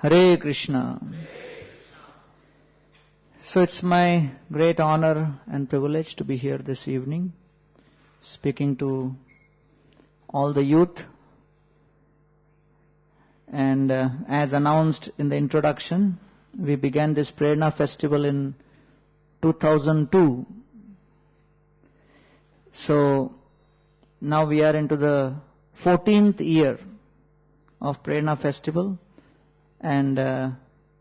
Hare Krishna. So it's my great honor and privilege to be here this evening, speaking to all the youth. And as announced in the introduction, we began this Prerna Festival in 2002. So now we are into the 14th year of Prerna Festival, and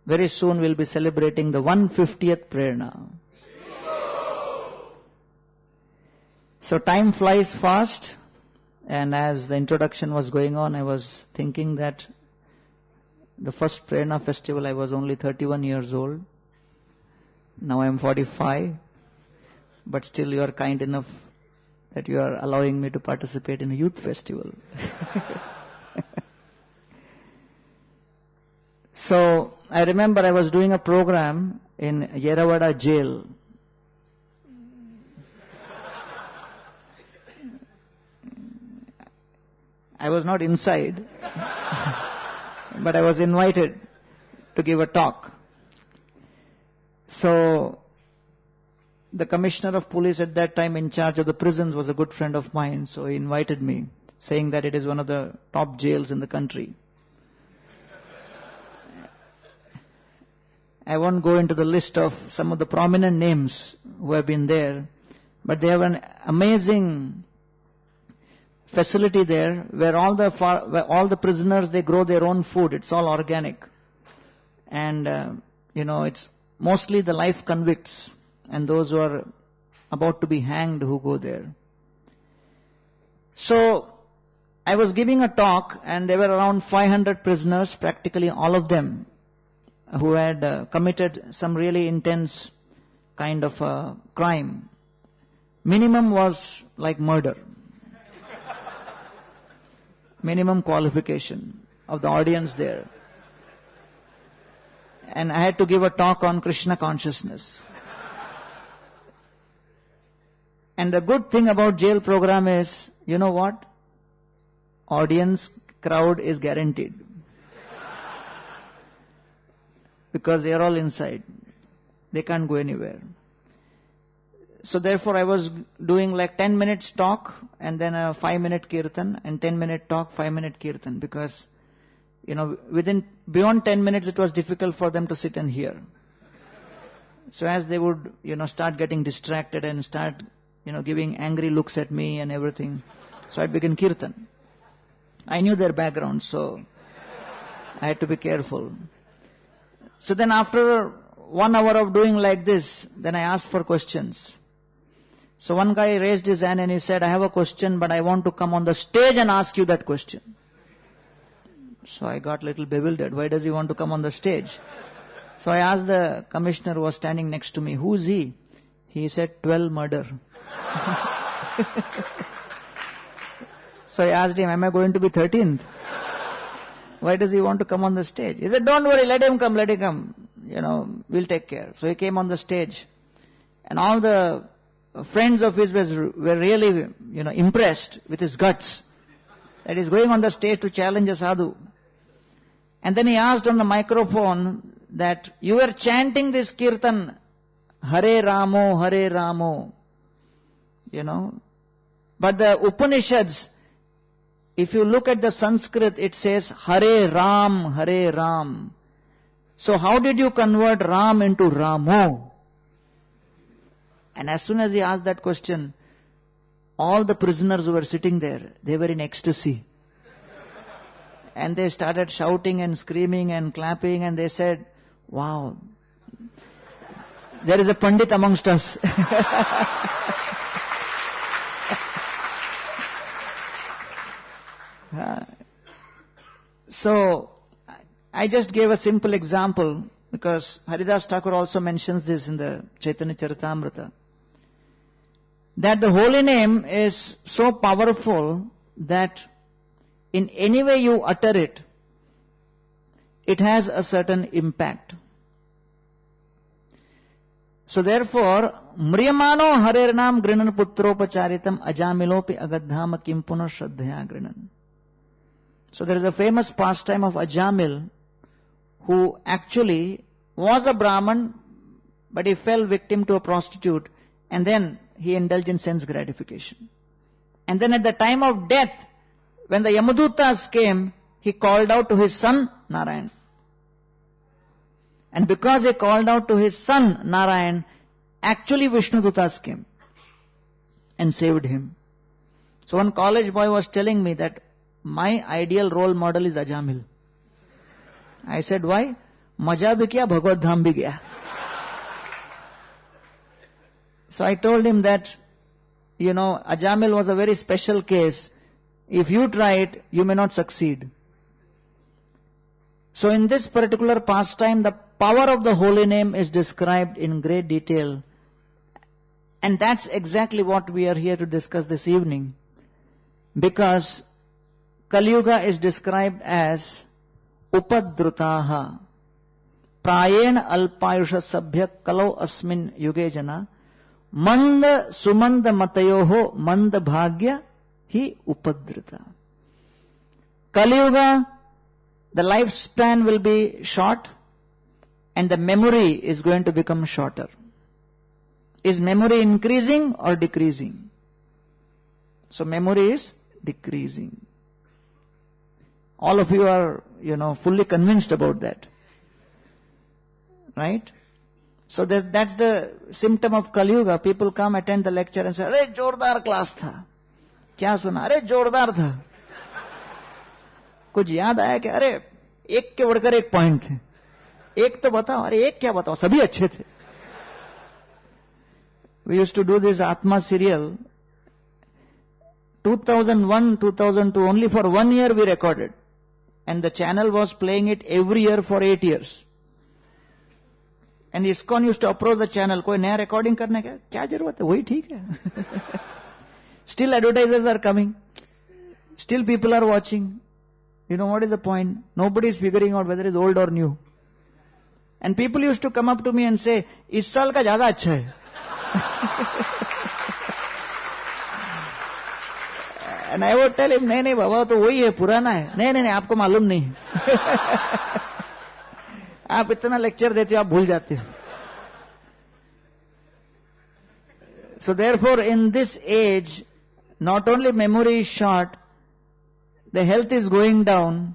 very soon we'll be celebrating the 150th Prerna. So time flies fast, and as the introduction was going on, I was thinking that the first Prerna Festival I was only 31 years old. Now I am 45, but still you are kind enough that you are allowing me to participate in a youth festival. So I remember I was doing a program in Yeravada jail. I was not inside, but I was invited to give a talk. So the commissioner of police at that time in charge of the prisons was a good friend of mine, so he invited me, saying that it is one of the top jails in the country. I won't go into the list of some of the prominent names who have been there, but they have an amazing facility there where all the prisoners, they grow their own food. It's all organic. And, it's mostly the life convicts and those who are about to be hanged who go there. So I was giving a talk, and there were around 500 prisoners, practically all of them, who had committed some really intense kind of crime. Minimum was like murder. Minimum qualification of the audience there. And I had to give a talk on Krishna consciousness. And the good thing about jail program is, you know what? Audience crowd is guaranteed. Because they are all inside. They can't go anywhere. So therefore I was doing like 10 minutes talk and then a 5-minute kirtan, and 10-minute talk, 5-minute kirtan, because, beyond 10 minutes it was difficult for them to sit and hear. So as they would, start getting distracted and start, giving angry looks at me and everything, so I began kirtan. I knew their background, so I had to be careful. So then after 1 hour of doing like this, then I asked for questions. So one guy raised his hand and he said, I have a question, but I want to come on the stage and ask you that question. So I got a little bewildered. Why does he want to come on the stage? So I asked the commissioner who was standing next to me, who is he? He said, 12 murder. So I asked him, am I going to be 13th? Why does he want to come on the stage? He said, don't worry, let him come, let him come. We'll take care. So he came on the stage. And all the friends of his were really, impressed with his guts. That he's going on the stage to challenge a sadhu. And then he asked on the microphone that you were chanting this kirtan, Hare Ramo, Hare Ramo. But the Upanishads, if you look at the Sanskrit, it says Hare Ram, Hare Ram. So how did you convert Ram into Ramo? And as soon as he asked that question, all the prisoners who were sitting there, they were in ecstasy. And they started shouting and screaming and clapping, and they said, wow, there is a Pandit amongst us. So, I just gave a simple example because Haridas Thakur also mentions this in the Chaitanya Charitamrita. That the holy name is so powerful that in any way you utter it, it has a certain impact. So therefore, Mriyamano Harernam Grinan Putropacharitam Ajamilopi Agadhama Kimpuna Shraddhaya Grinan. So there is a famous pastime of Ajamil who actually was a Brahman, but he fell victim to a prostitute, and then he indulged in sense gratification. And then at the time of death, when the Yamadutas came, he called out to his son, Narayan. And because he called out to his son, Narayan, actually Vishnudutas came and saved him. So one college boy was telling me that my ideal role model is Ajamil. I said, why? Maja bhi kiya, Bhagavad Dham bhi gaya. So I told him that, Ajamil was a very special case. If you try it, you may not succeed. So in this particular pastime, the power of the holy name is described in great detail. And that's exactly what we are here to discuss this evening. Because Kali Yuga is described as Upadrutaha. Prayena alpayusha sabhya kalau asmin yuge jana. Manda sumanda matayoho manda bhagya hi upadrita. Kali Yuga, the lifespan will be short and the memory is going to become shorter. Is memory increasing or decreasing? So memory is decreasing. All of you are, fully convinced about that. Right? So that's the symptom of Kali Yuga. People come, attend the lecture and say, "Arey, jordar class tha." Kya suna? "Arey, jordar tha." कुछ याद आया कि अरे एक के बढ़कर एक point थे, एक तो बताओ, अरे एक क्या बताओ, सभी अच्छे थे. We used to do this Atma serial. 2001, 2002, only for 1 year we recorded. And the channel was playing it every year for 8 years. And ISKCON used to approach the channel, कोई नया recording करने का, क्या जरूरत है, वही ठीक है. Still advertisers are coming. Still people are watching. What is the point? Nobody is figuring out whether it's old or new. And people used to come up to me and say, इस साल का ज़्यादा अच्छा है. And I would tell him, नहीं बाबा तो वही है, पुराना है. नहीं आपको मालूम नहीं है. आप इतना लेक्चर देते हो, आप भूल जाते हो. So therefore in this age, not only memory is short, the health is going down,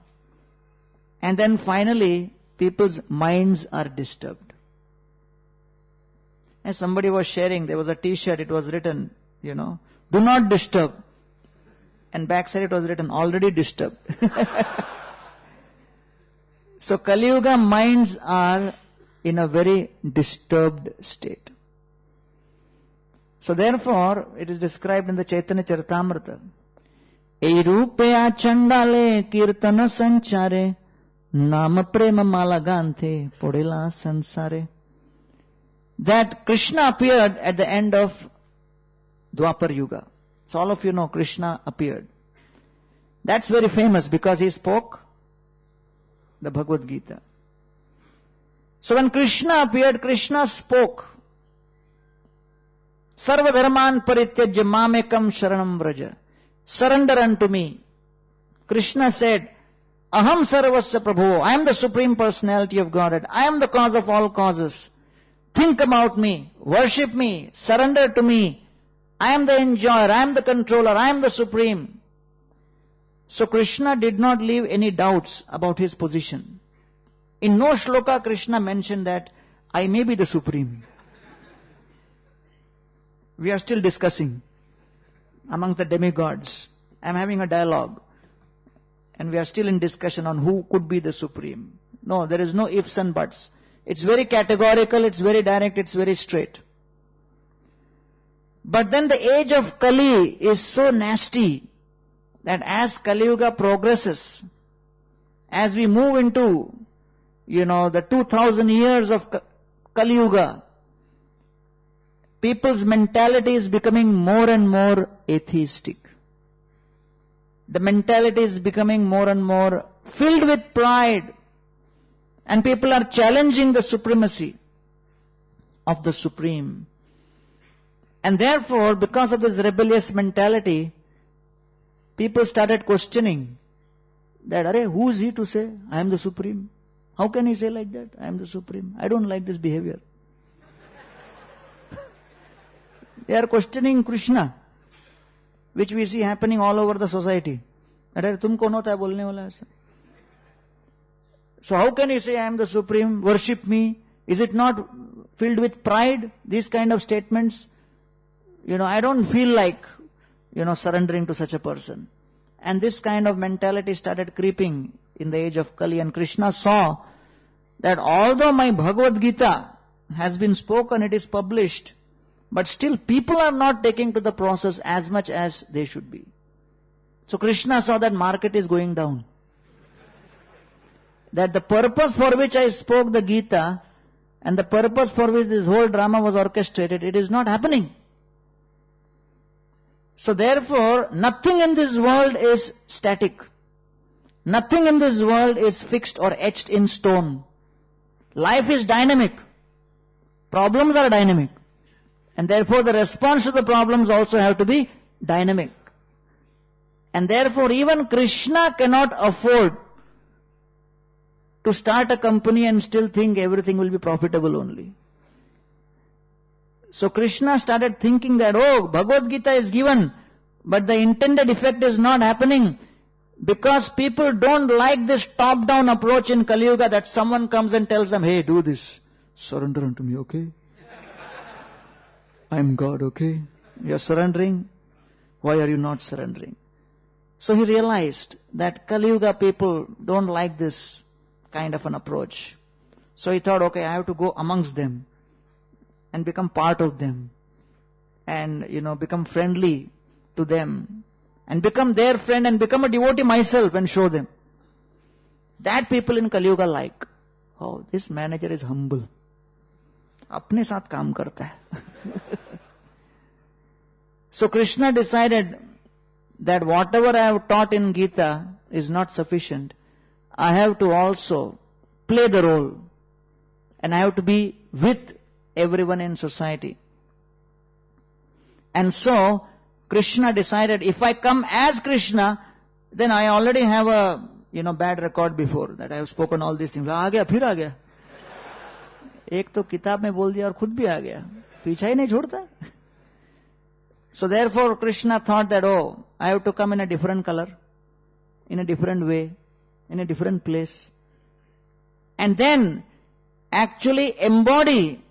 and then finally people's minds are disturbed. And somebody was sharing, there was a t-shirt, it was written, do not disturb. And backside it was written, already disturbed. So Kali Yuga minds are in a very disturbed state. So therefore, it is described in the Chaitanya Charitamrita. Ei rupeya chandale kirtana sanchare nama prema malagante podela sansare. That Krishna appeared at the end of Dwapar Yuga. So all of you know Krishna appeared. That's very famous because he spoke the Bhagavad Gita. So when Krishna appeared, Krishna spoke. Sarva dharman parityajya mamekam sharanam vraja. Surrender unto me. Krishna said, Aham sarvasya prabhu. I am the Supreme Personality of Godhead. I am the cause of all causes. Think about me. Worship me. Surrender to me. I am the enjoyer. I am the controller. I am the Supreme. So Krishna did not leave any doubts about his position. In no shloka Krishna mentioned that I may be the Supreme. We are still discussing among the demigods. I am having a dialogue. And we are still in discussion on who could be the Supreme. No, there is no ifs and buts. It's very categorical, it's very direct, it's very straight. But then the age of Kali is so nasty that as Kali Yuga progresses, as we move into, the 2000 years of Kali Yuga, people's mentality is becoming more and more atheistic. The mentality is becoming more and more filled with pride. And people are challenging the supremacy of the Supreme. And therefore, because of this rebellious mentality, people started questioning that, who is he to say, I am the Supreme? How can he say like that? I am the Supreme. I don't like this behavior. They are questioning Krishna, which we see happening all over the society. That tum kaun hota hai bolne wala aisa? So how can he say I am the Supreme, worship me? Is it not filled with pride, these kind of statements? I don't feel like, surrendering to such a person. And this kind of mentality started creeping in the age of Kali. And Krishna saw that although my Bhagavad Gita has been spoken, it is published, but still people are not taking to the process as much as they should be. So Krishna saw that market is going down. That the purpose for which I spoke the Gita and the purpose for which this whole drama was orchestrated, it is not happening. So therefore, nothing in this world is static. Nothing in this world is fixed or etched in stone. Life is dynamic. Problems are dynamic. And therefore the response to the problems also have to be dynamic. And therefore even Krishna cannot afford to start a company and still think everything will be profitable only. So Krishna started thinking that, Bhagavad Gita is given, but the intended effect is not happening because people don't like this top-down approach in Kali Yuga that someone comes and tells them, hey, do this. Surrender unto me, okay? I am God, okay? You are surrendering. Why are you not surrendering? So he realized that Kali Yuga people don't like this kind of an approach. So he thought, okay, I have to go amongst them and become part of them and, become friendly to them and become their friend and become a devotee myself and show them. That people in Kali Yuga like. Oh, this manager is humble. Apne saath kaam karta hai. So Krishna decided that whatever I have taught in Gita is not sufficient. I have to also play the role and I have to be with everyone in society. And so Krishna decided, if I come as Krishna, then I already have a bad record before that I have spoken all these things. आ गया, फिर आ गया. एक तो किताब में बोल दिया और खुद भी आ गया. पीछा ही नहीं छोड़ता. So therefore Krishna thought that, I have to come in a different color, in a different way, in a different place. And then actually embody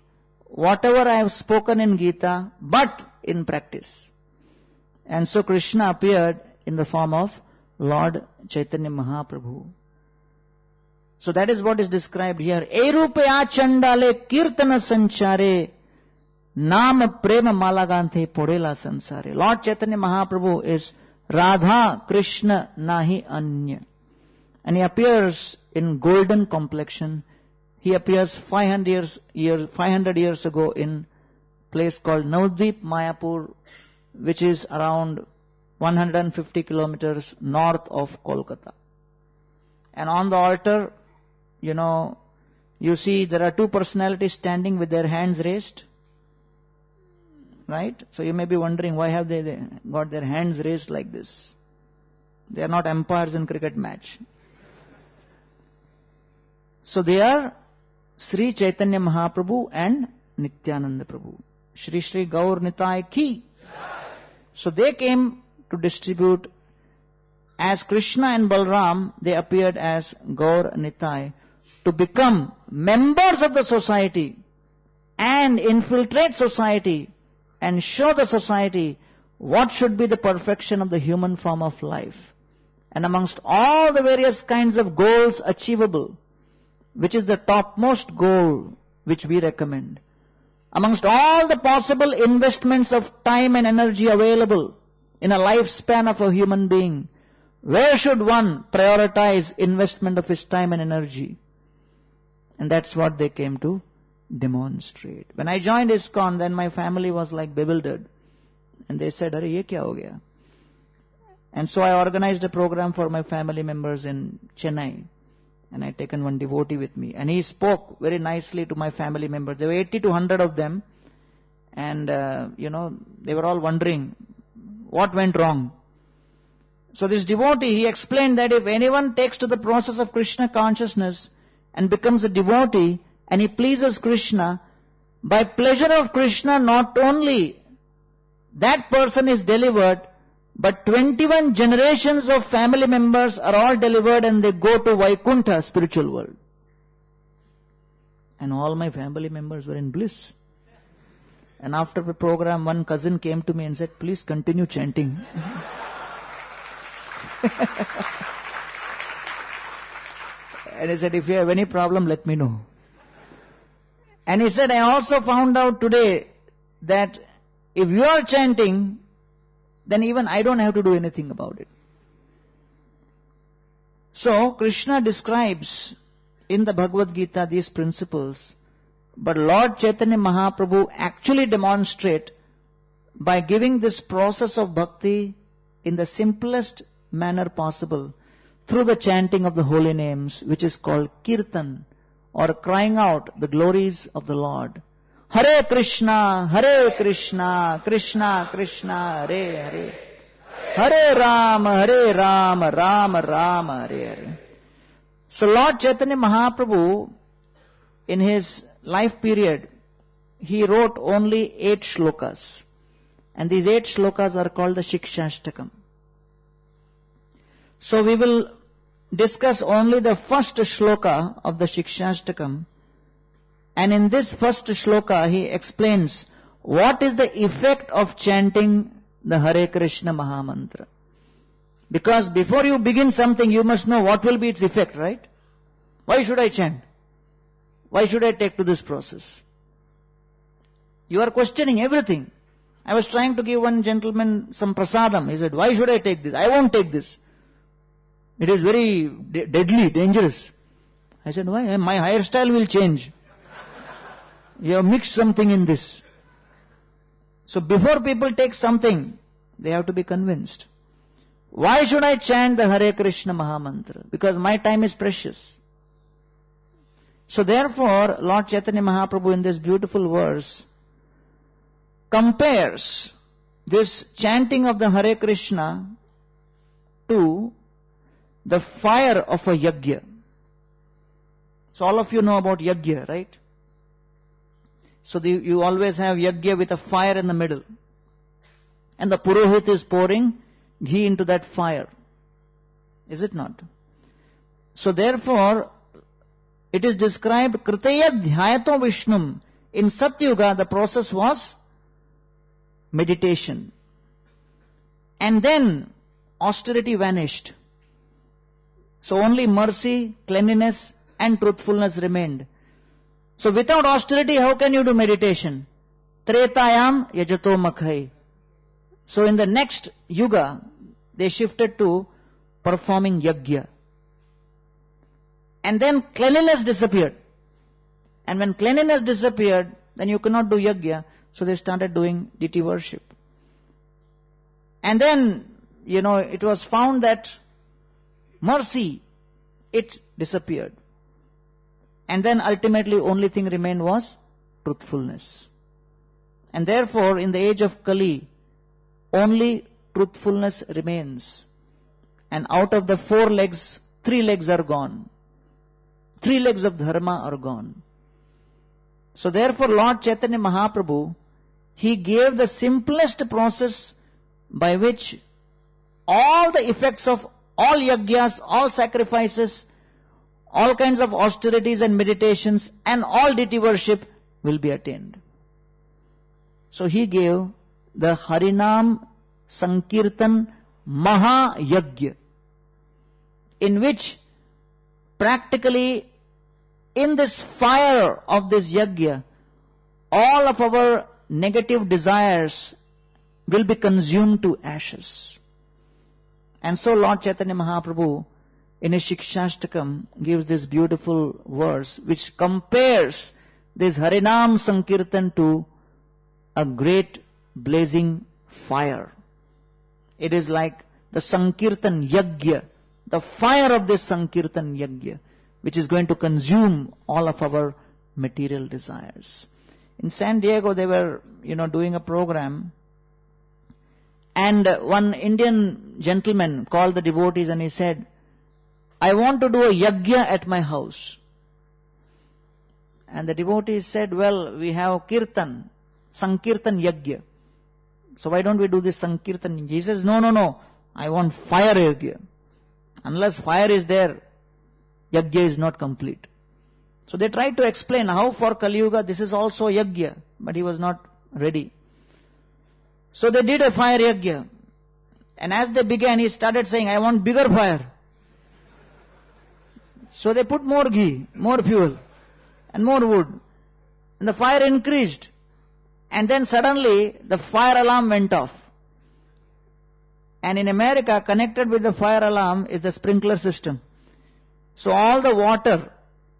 whatever I have spoken in Gita, but in practice. And so Krishna appeared in the form of Lord Chaitanya Mahaprabhu. So that is what is described here. Erupaya chandale kirtana sanchare naam prema malaganthe podela sansare. Lord Chaitanya Mahaprabhu is Radha Krishna nahi anya. And he appears in golden complexion. He appears 500 years ago in a place called Navadvip Mayapur, which is around 150 kilometers north of Kolkata. And on the altar, you see there are two personalities standing with their hands raised. Right? So you may be wondering, why have they got their hands raised like this? They are not umpires in cricket match. So they are Sri Chaitanya Mahaprabhu and Nityananda Prabhu. Shri Shri Gaur Nitai Ki. So they came to distribute, as Krishna and Balram, they appeared as Gaur Nitai, to become members of the society and infiltrate society and show the society what should be the perfection of the human form of life. And amongst all the various kinds of goals achievable, which is the topmost goal which we recommend, amongst all the possible investments of time and energy available in a lifespan of a human being, where should one prioritize investment of his time and energy? And that's what they came to demonstrate. When I joined ISKCON, then my family was like bewildered. And they said, Hare, ye kya ho gaya? And so I organized a program for my family members in Chennai. And I taken one devotee with me. And he spoke very nicely to my family members. There were 80 to 100 of them. And, they were all wondering what went wrong. So this devotee, he explained that if anyone takes to the process of Krishna consciousness, and becomes a devotee and he pleases Krishna, by pleasure of Krishna not only that person is delivered, but 21 generations of family members are all delivered and they go to Vaikuntha, spiritual world. And all my family members were in bliss. And after the program, one cousin came to me and said, please continue chanting. And he said, if you have any problem, let me know. And he said, I also found out today that if you are chanting, then even I don't have to do anything about it. So, Krishna describes in the Bhagavad Gita these principles, but Lord Chaitanya Mahaprabhu actually demonstrate by giving this process of bhakti in the simplest manner possible through the chanting of the holy names, which is called kirtan, or crying out the glories of the Lord. Hare Krishna, Krishna Krishna, Hare Hare. Hare Rama, Rama Rama, Hare Hare. So Lord Chaitanya Mahaprabhu, in his life period, he wrote only 8 shlokas. And these 8 shlokas are called the Shikshashtakam. So we will discuss only the first shloka of the Shikshashtakam. And in this first shloka, he explains what is the effect of chanting the Hare Krishna Mahamantra. Because before you begin something, you must know what will be its effect, right? Why should I chant? Why should I take to this process? You are questioning everything. I was trying to give one gentleman some prasadam. He said, why should I take this? I won't take this. It is very deadly, dangerous. I said, why? My hairstyle will change. You have mixed something in this. So before people take something, they have to be convinced. Why should I chant the Hare Krishna Mahamantra? Because my time is precious. So therefore, Lord Chaitanya Mahaprabhu in this beautiful verse compares this chanting of the Hare Krishna to the fire of a yajna. So all of you know about yajna, right? So you always have yajna with a fire in the middle. And the Purohit is pouring ghee into that fire. Is it not? So therefore, it is described, Kriteya Dhyayato Vishnum. In Satyuga, the process was meditation. And then austerity vanished. So only mercy, cleanliness and truthfulness remained. So without austerity, how can you do meditation? Tretayam yajato makhai. So in the next yuga, they shifted to performing yajna. And then cleanliness disappeared. And when cleanliness disappeared, then you cannot do yajna. So they started doing deity worship. And then, it was found that mercy, it disappeared. And then ultimately only thing remained was truthfulness. And therefore, in the age of Kali, only truthfulness remains. And out of the 4 legs, 3 legs are gone. 3 legs of dharma are gone. So therefore, Lord Chaitanya Mahaprabhu, he gave the simplest process by which all the effects of all yajnas, all sacrifices, all kinds of austerities and meditations and all deity worship will be attained. So he gave the Harinam Sankirtan Maha Yajna, in which practically in this fire of this yajna, all of our negative desires will be consumed to ashes. And so Lord Chaitanya Mahaprabhu in his Shikshashtakam gives this beautiful verse which compares this Harinam Sankirtan to a great blazing fire. It is like the Sankirtan Yajna, the fire of this Sankirtan Yajna, which is going to consume all of our material desires. In San Diego, they were, doing a program, and one Indian gentleman called the devotees and he said, I want to do a yajna at my house. And the devotees said, well, we have kirtan, sankirtan yajna. So why don't we do this sankirtan? He says, no, I want fire yajna. Unless fire is there, yajna is not complete. So they tried to explain how for Kali Yuga this is also yajna, but he was not ready. So they did a fire yajna. And as they began, he started saying, I want bigger fire. So they put more ghee, more fuel, and more wood. And the fire increased. And then suddenly the fire alarm went off. And in America, connected with the fire alarm is the sprinkler system. So all the water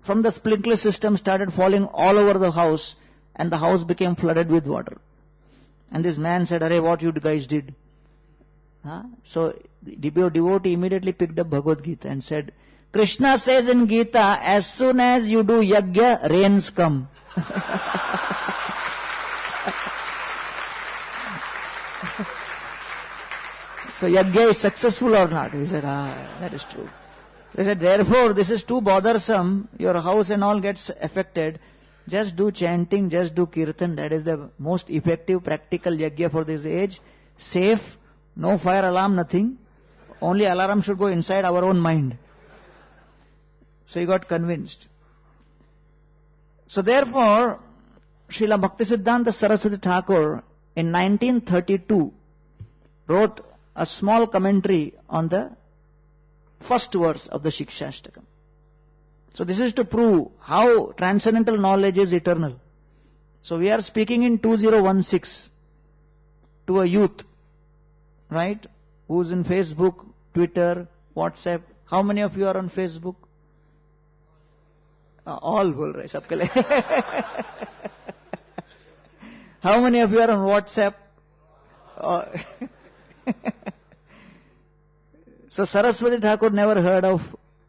from the sprinkler system started falling all over the house, and the house became flooded with water. And this man said, Hare, what you guys did? So the devotee immediately picked up Bhagavad Gita and said, Krishna says in Gita, as soon as you do yajna, rains come. So yajna is successful or not? He said, that is true. They said, therefore, this is too bothersome, your house and all gets affected. Just do chanting, just do kirtan. That is the most effective, practical yajna for this age. Safe, no fire alarm, nothing. Only alarm should go inside our own mind. So he got convinced. So therefore, Srila Bhaktisiddhanta Saraswati Thakur in 1932 wrote a small commentary on the first verse of the Shikshashtakam. So this is to prove how transcendental knowledge is eternal. So we are speaking in 2016 to a youth, right, who's in Facebook, Twitter, WhatsApp. How many of you are on Facebook? All bol rahe sabke liye. How many of you are on WhatsApp? So Saraswati Thakur never heard of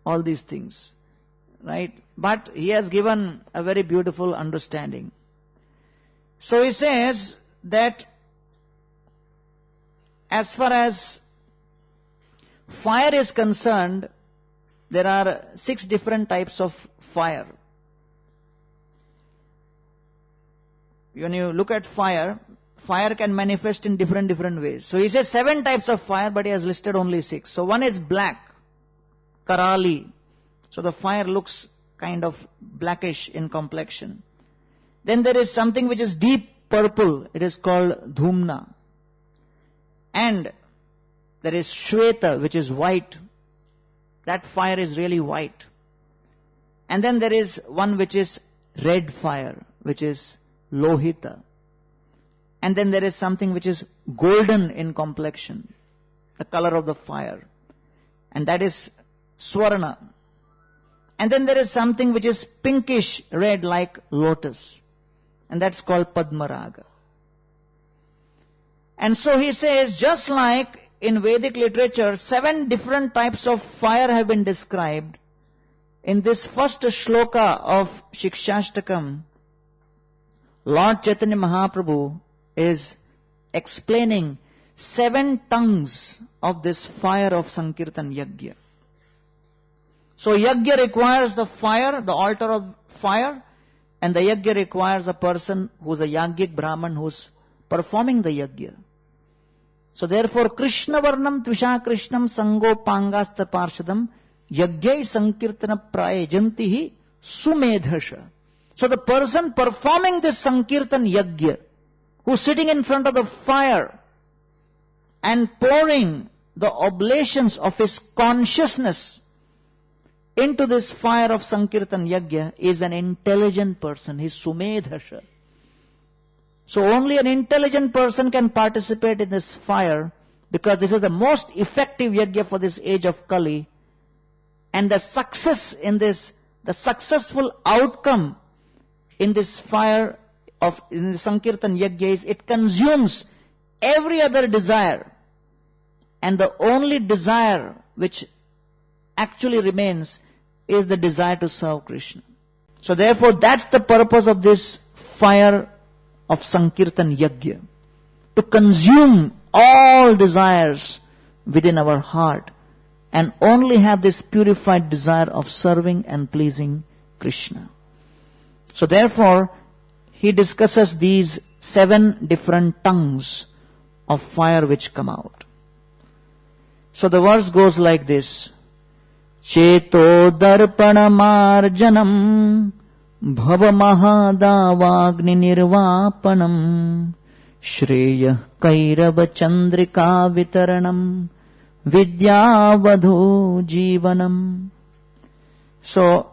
all these things, right? But he has given a very beautiful understanding. So he says that as far as fire is concerned, there are 6 different types of fire. When you look at fire, fire can manifest in different ways. So he says 7 types of fire, but he has listed only 6. So one is black, karali. So the fire looks kind of blackish in complexion. Then there is something which is deep purple. It is called dhumna. And there is shweta, which is white. That fire is really white. And then there is one which is red fire, which is lohita. And then there is something which is golden in complexion, the color of the fire. And that is swarna. And then there is something which is pinkish red like lotus. And that's called padmaraga. And so he says, just like in Vedic literature, 7 different types of fire have been described. In this first shloka of Shikshashtakam, Lord Chaitanya Mahaprabhu is explaining 7 tongues of this fire of Sankirtan Yajna. So Yajna requires the fire, the altar of fire, and the Yajna requires a person who's a Yajnik Brahman who's performing the Yajna. So therefore, Krishna Varnam Tvisha Krishnam Sango Pangasta Parshadam Yajnai Sankirtana Prayajantihi Sumedhasha. So the person performing this Sankirtan Yajna, who's sitting in front of the fire and pouring the oblations of his consciousness into this fire of Sankirtan Yajna, is an intelligent person. He's Sumedhasha. So only an intelligent person can participate in this fire, because this is the most effective Yajna for this age of Kali. And the success in this, the successful outcome in this fire of in the Sankirtan Yajna is it consumes every other desire. And the only desire which actually remains is the desire to serve Krishna. So therefore that's the purpose of this fire of Sankirtan Yajna. To consume all desires within our heart and only have this purified desire of serving and pleasing Krishna. So therefore, he discusses these 7 different tongues of fire which come out. So the verse goes like this. Cheto darpana marjanam bhava mahadavagni nirvapanam shreya kairava chandrika vitaranam vidyavadho jivanam. So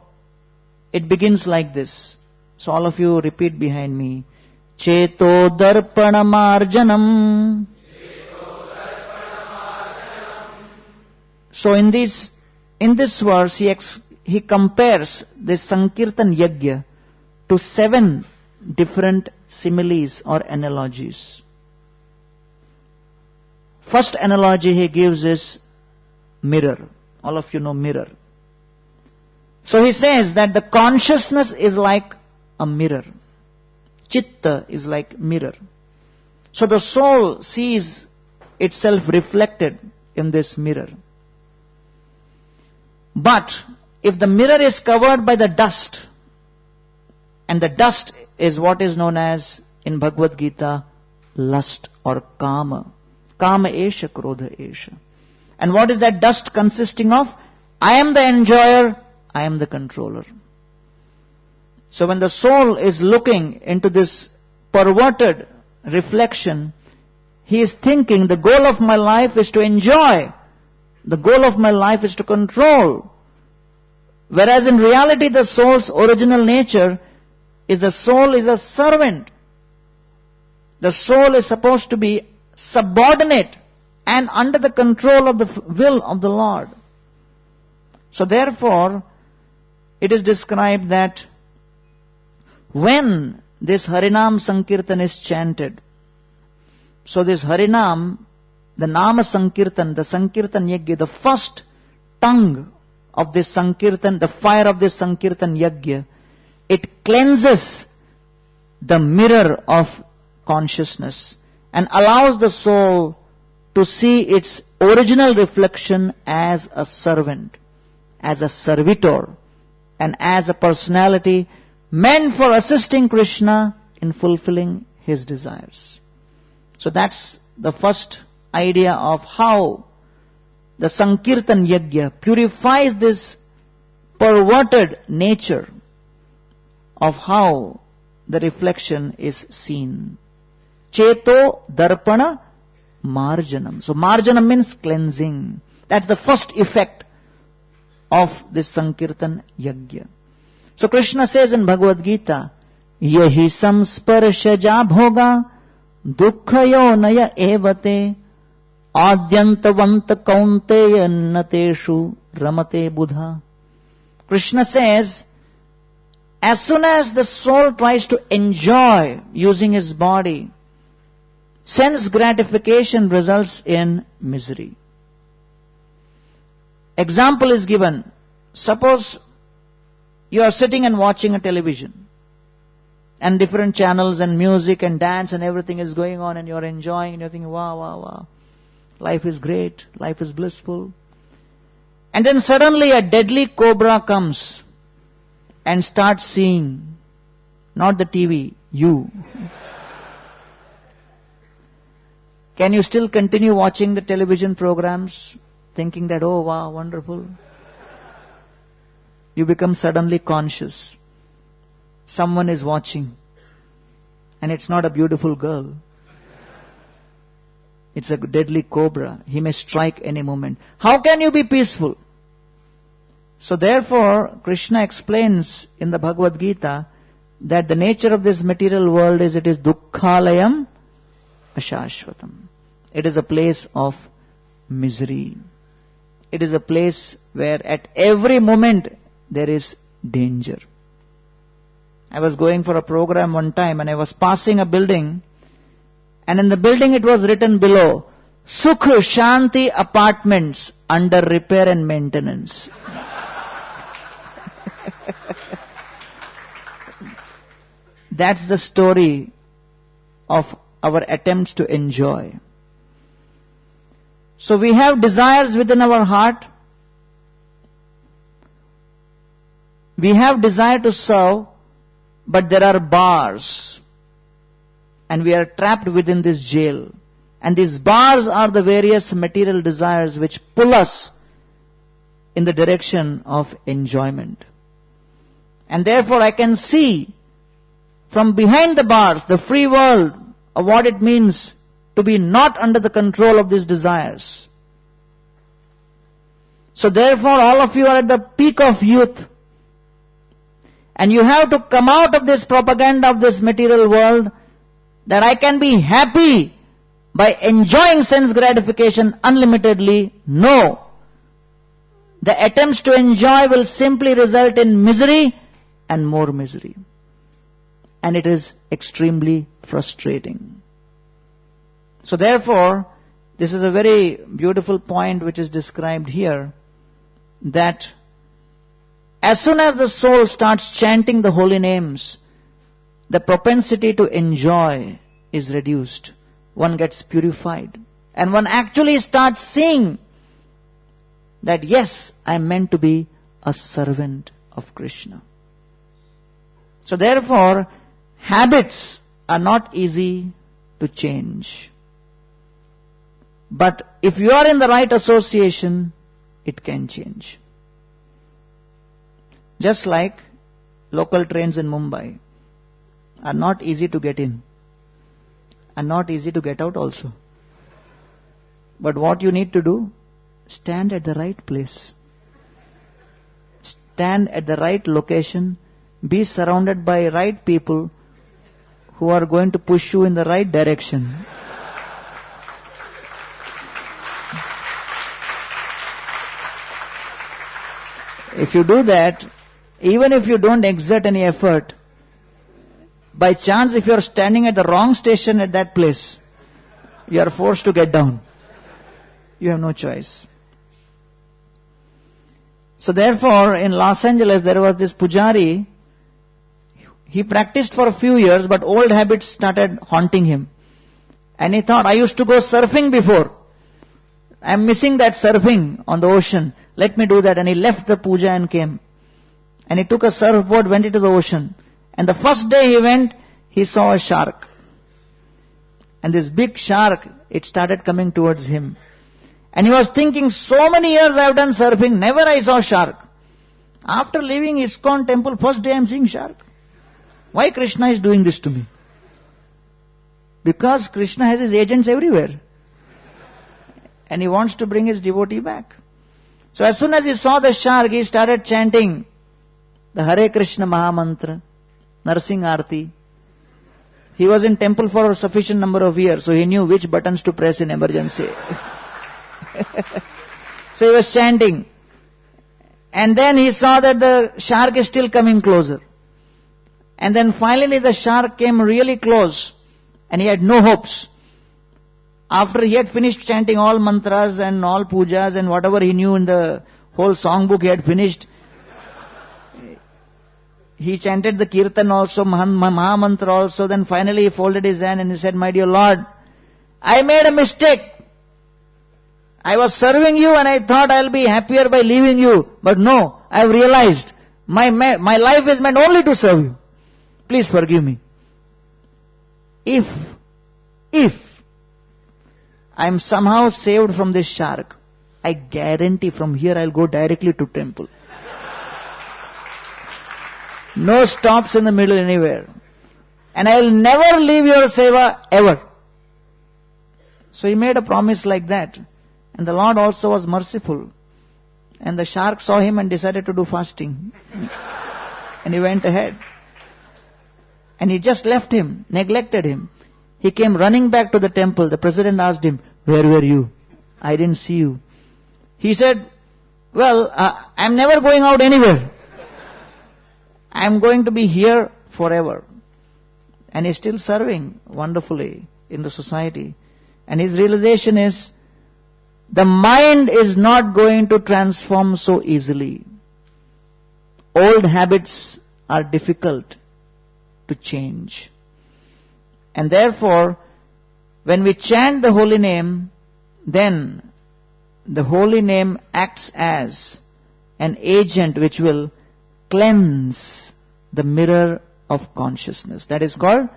it begins like this. So all of you repeat behind me. Cheto darpana marjanam. So in this verse, he compares this Sankirtan Yajna to 7 different similes or analogies. First analogy he gives is mirror. All of you know mirror. So he says that the consciousness is like a mirror. Chitta is like mirror. So the soul sees itself reflected in this mirror. But if the mirror is covered by the dust, and the dust is what is known as in Bhagavad Gita lust or kama. Kama esha, krodha esha. And what is that dust consisting of? I am the enjoyer, I am the controller. So when the soul is looking into this perverted reflection, he is thinking the goal of my life is to enjoy. The goal of my life is to control. Whereas in reality the soul's original nature is the soul is a servant. The soul is supposed to be subordinate and under the control of the will of the Lord. So therefore, it is described that when this Harinam Sankirtan is chanted, so this Harinam, the Nama Sankirtan, the Sankirtan Yajna, the first tongue of this Sankirtan, the fire of this Sankirtan Yajna, it cleanses the mirror of consciousness and allows the soul to see its original reflection as a servant, as a servitor, and as a personality meant for assisting Krishna in fulfilling his desires. So that's the first idea of how the Sankirtan Yajna purifies this perverted nature of how the reflection is seen. Cheto darpana marjanam. So marjanam means cleansing. That's the first effect of this Sankirtan Yajna. So Krishna says in Bhagavad Gita, Yahi samsparshaja bhoga dukkhayo naya evate adyantavanta kaunteya nateshu ramate buddha. Krishna says, as soon as the soul tries to enjoy using his body, sense gratification results in misery. Example is given. Suppose you are sitting and watching a television, and different channels and music and dance and everything is going on, and you are enjoying and you are thinking, wow, wow, wow. Life is great, life is blissful. And then suddenly a deadly cobra comes and starts seeing, not the TV, you. Can you still continue watching the television programs, thinking that, oh wow, wonderful? You become suddenly conscious. Someone is watching, and it's not a beautiful girl. It's a deadly cobra. He may strike any moment. How can you be peaceful? So therefore, Krishna explains in the Bhagavad Gita that the nature of this material world is it is dukkhalayam ashashvatam. It is a place of misery. It is a place where at every moment there is danger. I was going for a program one time and I was passing a building, and in the building it was written below, Sukh Shanti Apartments under repair and maintenance. That's the story of our attempts to enjoy. So we have desires within our heart. We have desire to serve, but there are bars. And we are trapped within this jail. And these bars are the various material desires which pull us in the direction of enjoyment. And therefore I can see from behind the bars the free world of what it means to be not under the control of these desires. So therefore all of you are at the peak of youth. And you have to come out of this propaganda of this material world that I can be happy by enjoying sense gratification unlimitedly. No. The attempts to enjoy will simply result in misery and more misery. And it is extremely frustrating. So therefore, this is a very beautiful point which is described here, that as soon as the soul starts chanting the holy names, the propensity to enjoy is reduced. One gets purified. And one actually starts seeing that yes, I am meant to be a servant of Krishna. So therefore, habits are not easy to change. But if you are in the right association, it can change. Just like local trains in Mumbai are not easy to get in and not easy to get out also. But what you need to do, stand at the right place. Stand at the right location. Be surrounded by right people who are going to push you in the right direction. If you do that, even if you don't exert any effort, by chance if you are standing at the wrong station at that place, you are forced to get down. You have no choice. So therefore, in Los Angeles, there was this pujari. He practiced for a few years, but old habits started haunting him. And he thought, I used to go surfing before. I am missing that surfing on the ocean. Let me do that. And he left the puja and came. And he took a surfboard, went into the ocean. And the first day he went, he saw a shark. And this big shark, it started coming towards him. And he was thinking, so many years I have done surfing, never I saw shark. After leaving ISKCON temple, first day I am seeing shark. Why Krishna is doing this to me? Because Krishna has his agents everywhere. And he wants to bring his devotee back. So as soon as he saw the shark, he started chanting the Hare Krishna Mahamantra, Narsing Arti. He was in temple for a sufficient number of years, so he knew which buttons to press in emergency. So he was chanting. And then he saw that the shark is still coming closer. And then finally the shark came really close. And he had no hopes. After he had finished chanting all mantras and all pujas and whatever he knew in the whole songbook he had finished, he chanted the kirtan also, Mahamantra also. Then finally he folded his hand and he said, my dear Lord, I made a mistake. I was serving you and I thought I'll be happier by leaving you. But no, I have realized my life is meant only to serve you. Please forgive me. If I am somehow saved from this shark, I guarantee from here I'll go directly to temple. No stops in the middle anywhere. And I will never leave your seva ever. So he made a promise like that. And the Lord also was merciful. And the shark saw him and decided to do fasting. And he went ahead. And he just left him, neglected him. He came running back to the temple. The president asked him, where were you? I didn't see you. He said, well, I'm never going out anywhere. I'm going to be here forever. And he's still serving wonderfully in the society. And his realization is, the mind is not going to transform so easily. Old habits are difficult to change. And therefore, when we chant the holy name, then the holy name acts as an agent which will cleanse the mirror of consciousness. That is called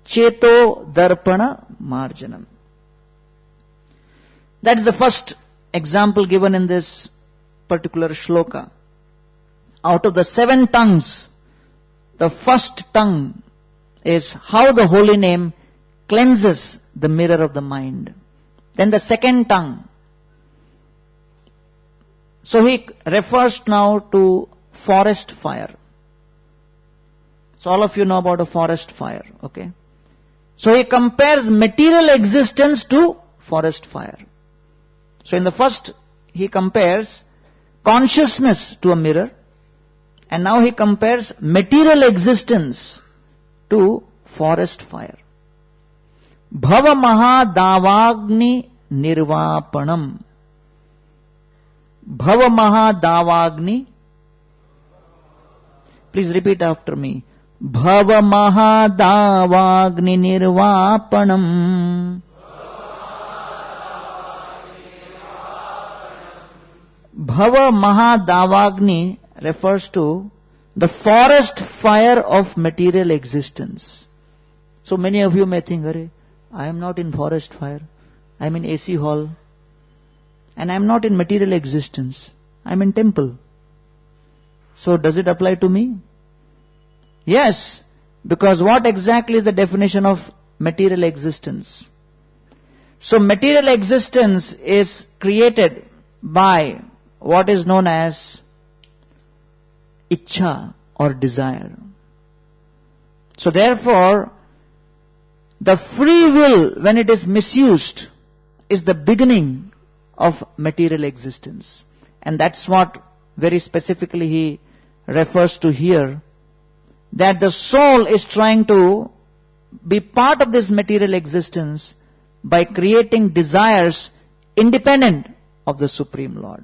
Cheto Darpana Marjanam. That is the first example given in this particular shloka. Out of the 7 tongues, the first tongue is how the holy name cleanses the mirror of the mind. Then the second tongue. So he refers now to forest fire. So all of you know about a forest fire, okay? So he compares material existence to forest fire. So in the first, he compares consciousness to a mirror, and now he compares material existence to forest fire. Bhava maha davagni nirvapanam. Bhava maha davagni. Please repeat after me. Bhava maha davagni nirvapanam. Bhava maha davagni refers to the forest fire of material existence. So many of you may think, Hare, I am not in forest fire. I am in AC hall. And I am not in material existence. I am in temple. So does it apply to me? Yes, because what exactly is the definition of material existence? So material existence is created by what is known as Ichha or desire. So therefore, the free will, when it is misused, is the beginning of material existence. And that's what very specifically he refers to here, that the soul is trying to be part of this material existence by creating desires independent of the Supreme Lord.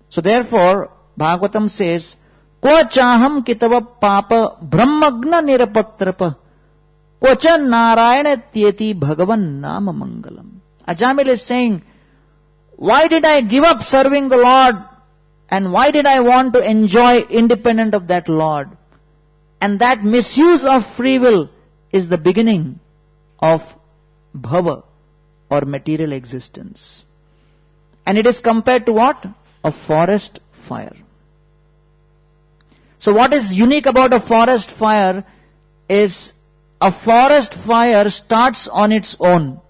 So therefore, Bhagavatam says, Ko chaham kitava papa brahmagna nirapatrapa Kocha narayana tyeti bhagavan nama mangalam. Ajamil is saying, why did I give up serving the Lord, and why did I want to enjoy independent of that Lord? And that misuse of free will is the beginning of bhava or material existence. And it is compared to what? A forest fire. So what is unique about a forest fire is a forest fire starts on its own.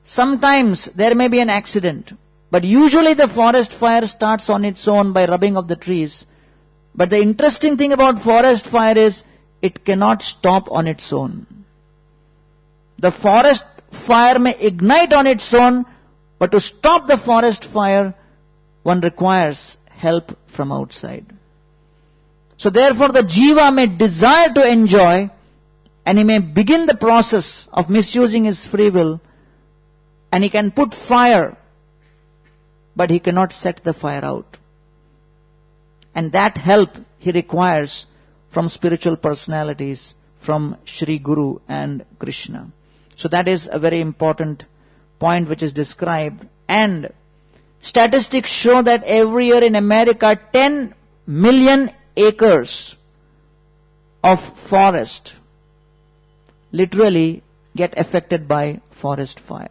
Sometimes there may be an accident, but usually the forest fire starts on its own by rubbing of the trees. But the interesting thing about forest fire is it cannot stop on its own. The forest fire may ignite on its own, but to stop the forest fire, one requires help from outside. So therefore the jiva may desire to enjoy, and he may begin the process of misusing his free will, and he can put fire, but he cannot set the fire out. And that help he requires from spiritual personalities, from Shri Guru and Krishna. So that is a very important point which is described. And statistics show that every year in America, 10 million acres of forest literally get affected by forest fire.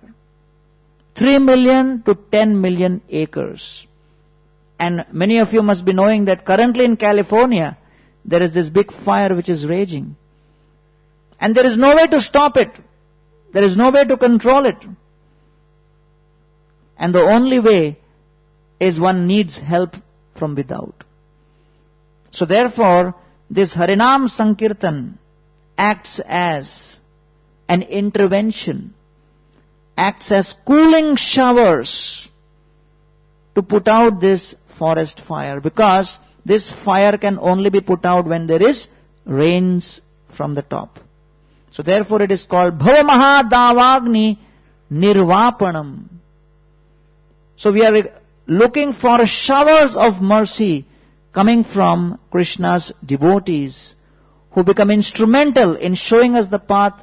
3 million to 10 million acres. And many of you must be knowing that currently in California, there is this big fire which is raging. And there is no way to stop it. There is no way to control it. And the only way is one needs help from without. So therefore, this Harinam Sankirtan acts as an intervention, acts as cooling showers to put out this forest fire, because this fire can only be put out when there is rains from the top. So therefore it is called Bhava Maha Davagni Nirvapanam. So we are looking for showers of mercy coming from Krishna's devotees, who become instrumental in showing us the path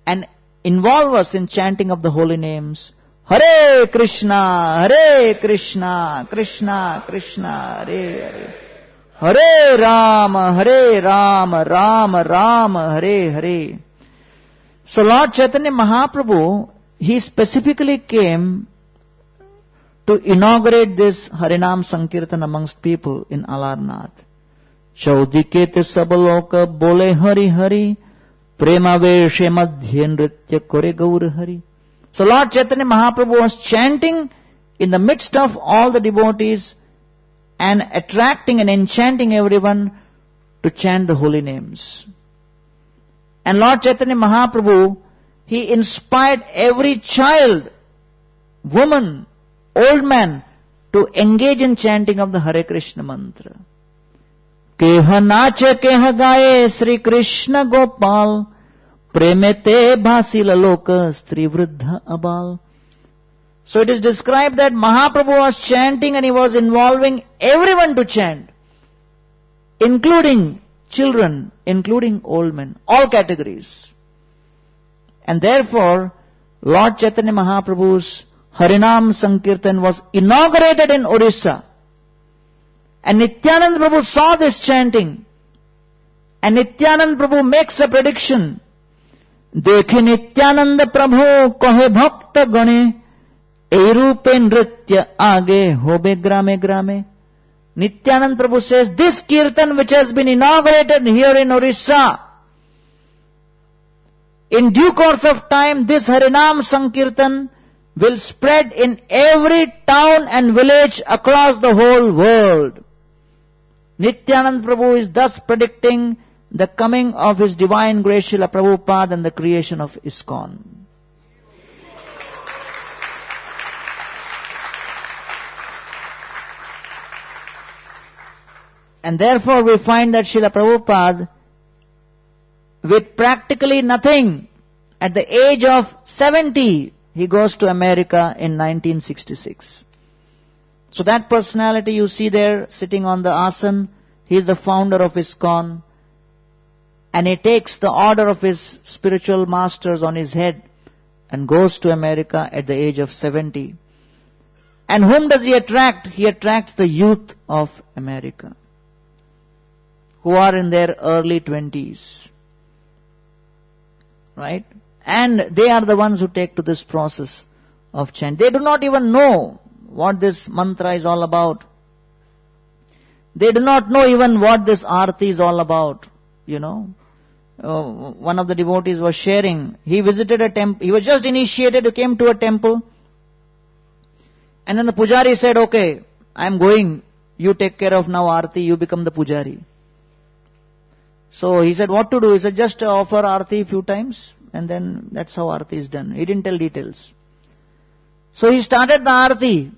and involve us in chanting of the holy names. Hare Krishna, Krishna Krishna, Hare Hare. Hare Rama, Rama Rama, Hare Hare. So Lord Chaitanya Mahaprabhu, he specifically came to inaugurate this Harinam Sankirtan amongst people in Alarnath. Chaudikete sabaloka bole Hari Hari, prema veshe madhye nritya kore gaur Hari. So Lord Chaitanya Mahaprabhu was chanting in the midst of all the devotees and attracting and enchanting everyone to chant the holy names. And Lord Chaitanya Mahaprabhu, he inspired every child, woman, old man to engage in chanting of the Hare Krishna mantra. Keha nache keha gaye Sri Krishna Gopal, premete bhasila loka stri vruddha abal. So it is described that Mahaprabhu was chanting and he was involving everyone to chant, including children, including old men, all categories. And therefore, Lord Chaitanya Mahaprabhu's Harinam Sankirtan was inaugurated in Orissa. And Nityananda Prabhu saw this chanting. And Nityananda Prabhu makes a prediction. Dekhe Nityananda Prabhu kohe bhakta gane, ei rupe nritya age hobe grame grame. Nityananda Prabhu says, this kirtan which has been inaugurated here in Orissa, in due course of time, this Harinam Sankirtan will spread in every town and village across the whole world. Nityananda Prabhu is thus predicting the coming of His Divine Grace Srila Prabhupada and the creation of ISKCON. And therefore we find that Srila Prabhupada, with practically nothing, at the age of 70, he goes to America in 1966. So that personality you see there sitting on the asan, he is the founder of ISKCON. And he takes the order of his spiritual masters on his head and goes to America at the age of 70. And whom does he attract? He attracts the youth of America, who are in their early 20s. Right? And they are the ones who take to this process of chant. They do not even know what this mantra is all about. They do not know even what this arati is all about. You know, one of the devotees was sharing. He visited a temple. He was just initiated. He came to a temple. And then the pujari said, okay, I am going. You take care of now arati. You become the pujari. So he said, what to do? He said, just offer arati a few times. And then that's how arati is done. He didn't tell details. So he started the arati.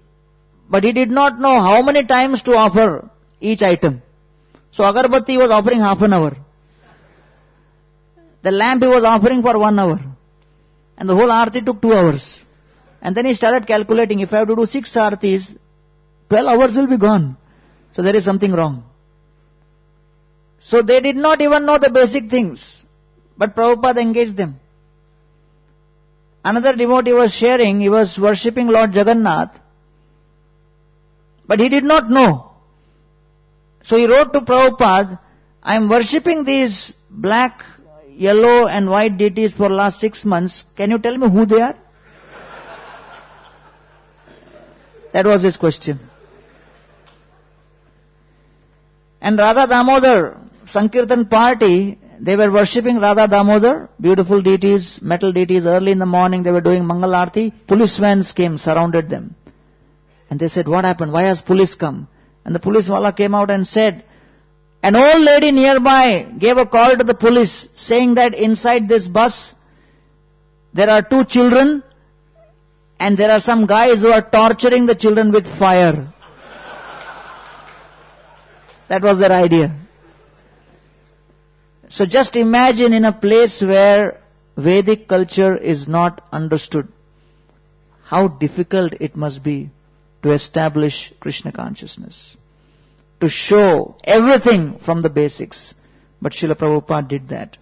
But he did not know how many times to offer each item. So agarbatti was offering half an hour. The lamp he was offering for 1 hour. And the whole arati took 2 hours. And then he started calculating, if I have to do 6 aratis, 12 hours will be gone. So there is something wrong. So they did not even know the basic things. But Prabhupada engaged them. Another devotee was sharing, he was worshipping Lord Jagannath. But he did not know. So he wrote to Prabhupada, I am worshipping these black, yellow and white deities for last 6 months. Can you tell me who they are? That was his question. And Radha Damodar, Sankirtan party, they were worshipping Radha Damodar, beautiful deities, metal deities. Early in the morning they were doing Mangal Aarti. Police vans came, surrounded them. And they said, what happened? Why has police come? And the police wala came out and said, an old lady nearby gave a call to the police saying that inside this bus there are 2 children and there are some guys who are torturing the children with fire. That was their idea. So just imagine in a place where Vedic culture is not understood, how difficult it must be to establish Krishna consciousness, to show everything from the basics. But Srila Prabhupada did that.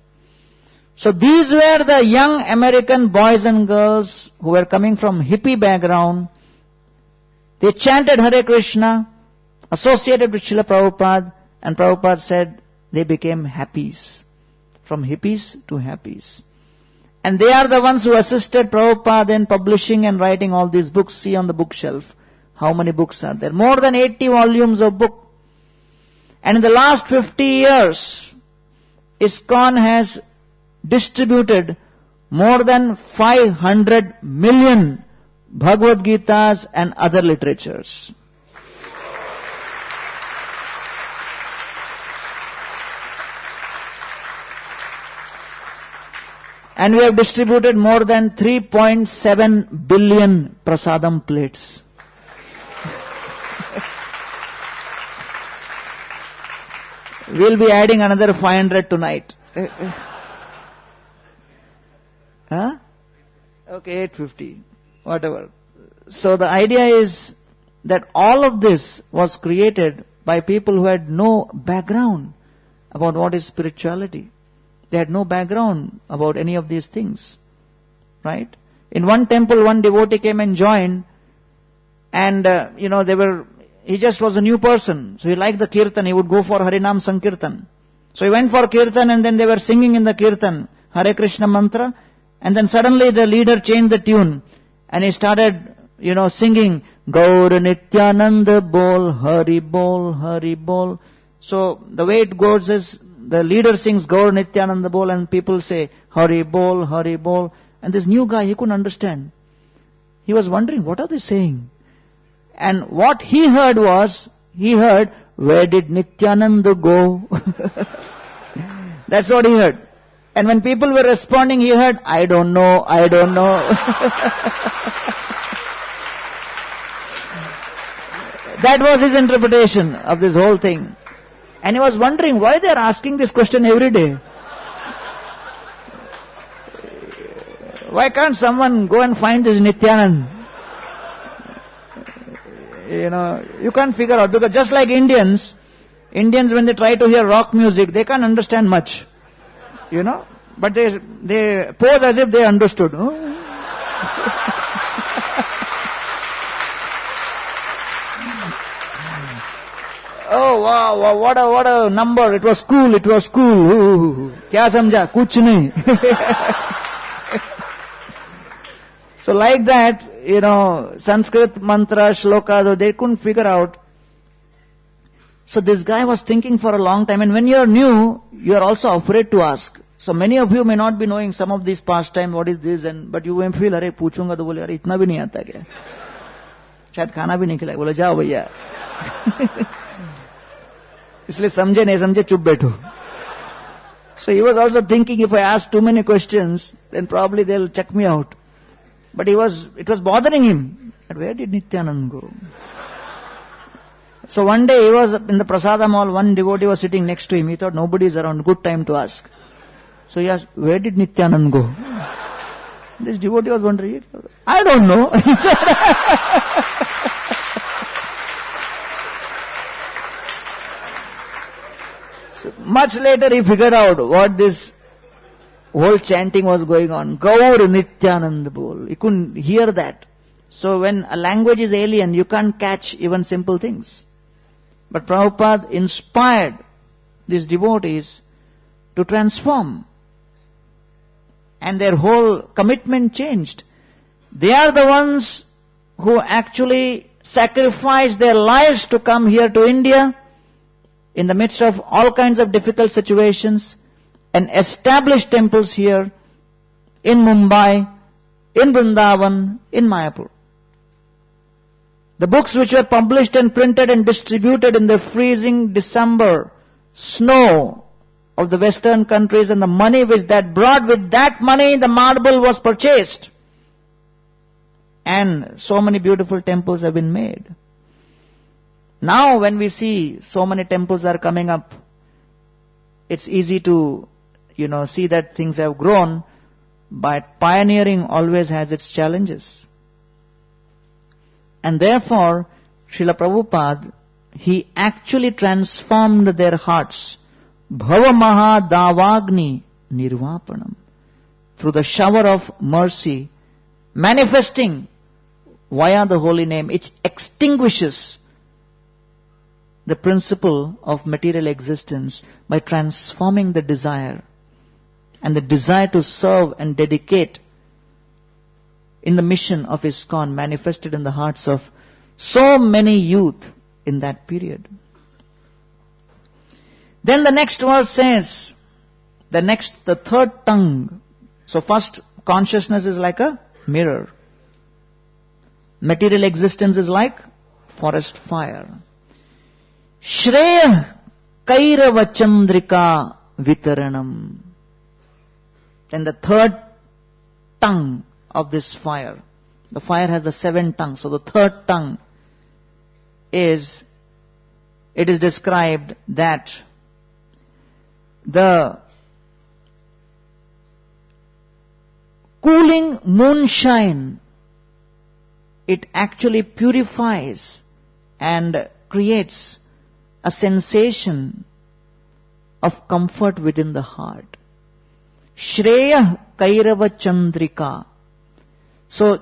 So these were the young American boys and girls who were coming from hippie background. They chanted Hare Krishna, associated with Srila Prabhupada, And Prabhupada said they became happies. From hippies to happies. And they are the ones who assisted Prabhupada in publishing and writing all these books. See on the bookshelf how many books are there. More than 80 volumes of book. And in the last 50 years, ISKCON has distributed more than 500 million Bhagavad Gitas and other literatures. And we have distributed more than 3.7 billion prasadam plates. We'll be adding another 500 tonight. Huh? Okay, 850. Whatever. So the idea is that all of this was created by people who had no background about what is spirituality. They had no background about any of these things. Right? In one temple, one devotee came and joined. And, he just was a new person. So he liked the kirtan. He would go for Harinam Sankirtan. So he went for kirtan and then they were singing in the kirtan, Hare Krishna mantra. And then suddenly the leader changed the tune. And he started, singing, Gaur Nityananda Bol, Hari Bol, Hari Bol. So the way it goes is, the leader sings Gaur Nityananda Bol and people say, Hari Bol, Hari Bol. And this new guy, he couldn't understand. He was wondering, what are they saying? And what he heard was, where did Nityananda go? That's what he heard. And when people were responding, he heard, I don't know, I don't know. That was his interpretation of this whole thing. And he was wondering why they are asking this question every day. Why can't someone go and find this Nityanand? You can't figure out, because just like Indians when they try to hear rock music, they can't understand much. But they pose as if they understood. Oh wow, what a number. It was cool. Kya samjha? Kuch nahi. So like that, Sanskrit mantra, shlokas, they couldn't figure out. So this guy was thinking for a long time, and when you are new, you are also afraid to ask. So many of you may not be knowing some of these pastime, what is this, but you may feel, अरे पूछूंगा तो बोले, अरे इतना भी नहीं आता क्या? शायद खाना भी नहीं खिलाए, बोले जाओ भैया. इसलिए समझे नहीं समझे चुप बैठो. So he was also thinking, if I ask too many questions, then probably they'll check me out. But it was bothering him. But where did Nityanand go? So one day he was in the Prasadam hall, one devotee was sitting next to him. He thought nobody is around, good time to ask. So he asked, where did Nityanand go? This devotee was wondering, I don't know. So much later he figured out what this whole chanting was going on. Gaur Nityanand Bol. He couldn't hear that. So when a language is alien, you can't catch even simple things. But Prabhupada inspired these devotees to transform. And their whole commitment changed. They are the ones who actually sacrificed their lives to come here to India in the midst of all kinds of difficult situations and established temples here in Mumbai, in Vrindavan, in Mayapur. The books which were published and printed and distributed in the freezing December snow of the Western countries, and the money which that brought, with that money the marble was purchased. And so many beautiful temples have been made. Now when we see so many temples are coming up, it's easy to, see that things have grown, but pioneering always has its challenges. And therefore, Srila Prabhupada, he actually transformed their hearts. Bhava Maha Davagni Nirvapanam. Through the shower of mercy, manifesting via the holy name, it extinguishes the principle of material existence by transforming the desire. And the desire to serve and dedicate in the mission of ISKCON manifested in the hearts of so many youth in that period. Then the next verse says, the third tongue. So first, consciousness is like a mirror. Material existence is like forest fire. Shreya kairava chandrika vitaranam. Then the third tongue of this fire. The fire has the 7 tongues. So the third tongue is, it is described that the cooling moonshine, it actually purifies and creates a sensation of comfort within the heart. Shreya kairava chandrika. So,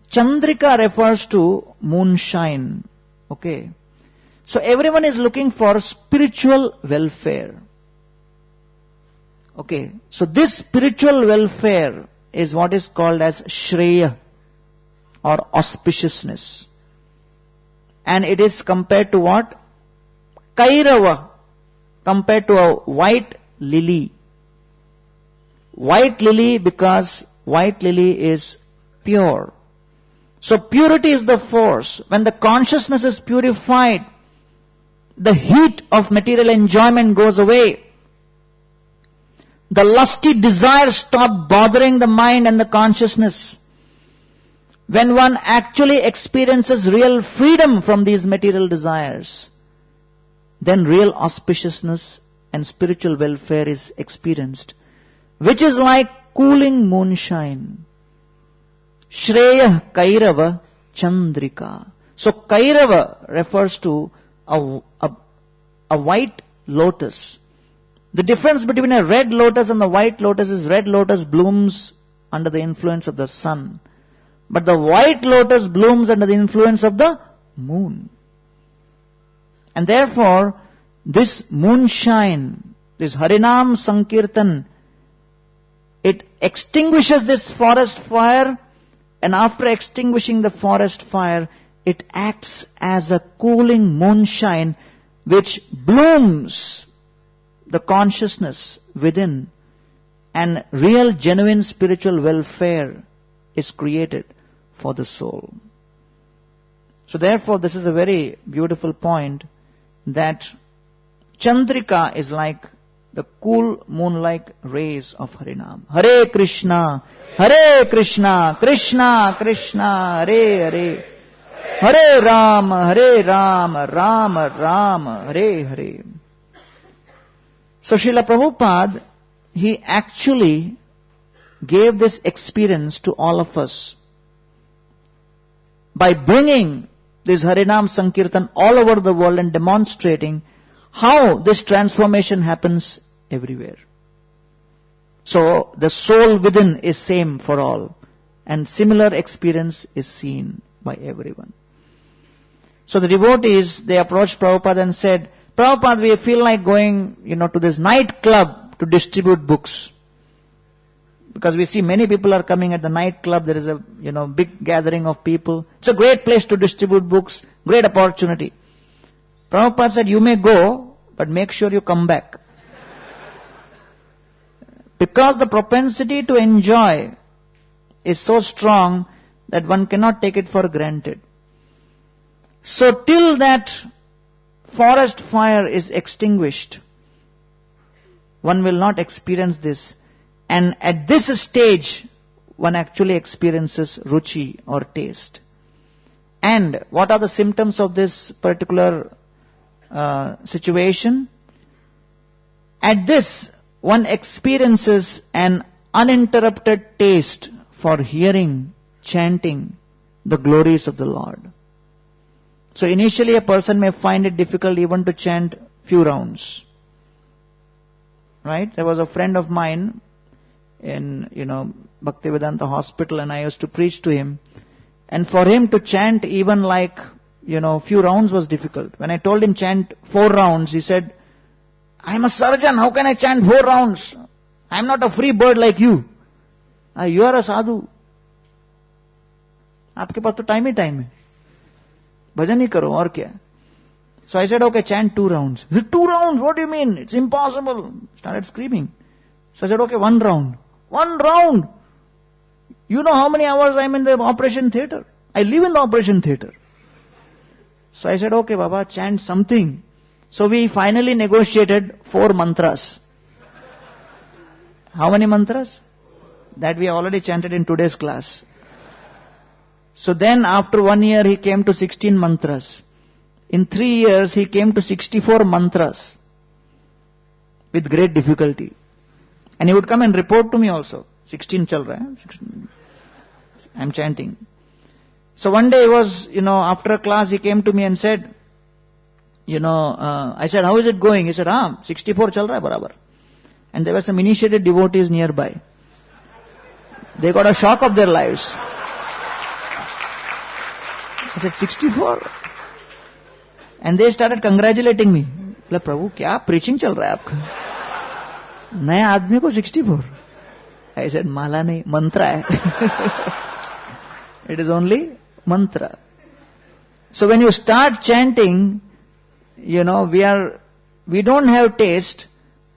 chandrika refers to moonshine. Okay. So, everyone is looking for spiritual welfare. Okay. So, this spiritual welfare is what is called as Shreya or auspiciousness. And it is compared to what? Kairava, compared to a white lily. White lily, because white lily is pure. So purity is the force. When the consciousness is purified, the heat of material enjoyment goes away. The lusty desires stop bothering the mind and the consciousness. When one actually experiences real freedom from these material desires, then real auspiciousness and spiritual welfare is experienced, which is like cooling moonshine. Shreya kairava chandrika. So kairava refers to a white lotus. The difference between a red lotus and the white lotus is red lotus blooms under the influence of the sun, but the white lotus blooms under the influence of the moon. And therefore, this moonshine, this Harinam Sankirtan, it extinguishes this forest fire, and after extinguishing the forest fire, it acts as a cooling moonshine which blooms the consciousness within, and real genuine spiritual welfare is created for the soul. So therefore, this is a very beautiful point, that Chandrika is like the cool moonlight rays of Harinam. Hare Krishna, Krishna Krishna, Hare Hare, Hare Rama, Rama Rama, Hare Hare. So Srila Prabhupada, he actually gave this experience to all of us by bringing this Harinam Sankirtan all over the world and demonstrating how this transformation happens everywhere. So the soul within is same for all, and similar experience is seen by everyone. So the devotees, they approached Prabhupada and said, Prabhupada, we feel like going, to this night club to distribute books. Because we see many people are coming at the night club. There is a, big gathering of people. It's a great place to distribute books. Great opportunity. Prabhupada said, you may go, but make sure you come back. Because the propensity to enjoy is so strong that one cannot take it for granted. So till that forest fire is extinguished, one will not experience this. And at this stage, one actually experiences ruchi or taste. And what are the symptoms of this particular situation? At this, one experiences an uninterrupted taste for hearing, chanting the glories of the Lord. So initially a person may find it difficult even to chant few rounds. Right? There was a friend of mine in, Bhaktivedanta hospital, and I used to preach to him. And for him to chant even like, few rounds was difficult. When I told him chant 4 rounds, he said, I'm a surgeon, how can I chant 4 rounds? I'm not a free bird like you. You are a sadhu. आपके पास तो time है. भजन ही करो और क्या. So I said, okay, chant 2 rounds. He said, 2 rounds? What do you mean? It's impossible. Started screaming. So I said, okay, 1 round. 1 round? You know how many hours I'm in the operation theatre? I live in the operation theatre. So I said, okay, Baba, chant something. So we finally negotiated 4 mantras. How many mantras? That we have already chanted in today's class. So then after 1 year he came to 16 mantras. In 3 years he came to 64 mantras. With great difficulty. And he would come and report to me also. 16 chal raha hai. 16. I'm chanting. So one day he was, after a class he came to me and said, I said, how is it going? He said, 64 chal raha hai barabar. And there were some initiated devotees nearby. They got a shock of their lives. I said, 64? And they started congratulating me. बोला, प्रभु क्या preaching चल रहा है आपका? नए आदमी को 64? I said, माला नहीं, मंत्र है. It is only mantra. So when you start chanting, we don't have taste,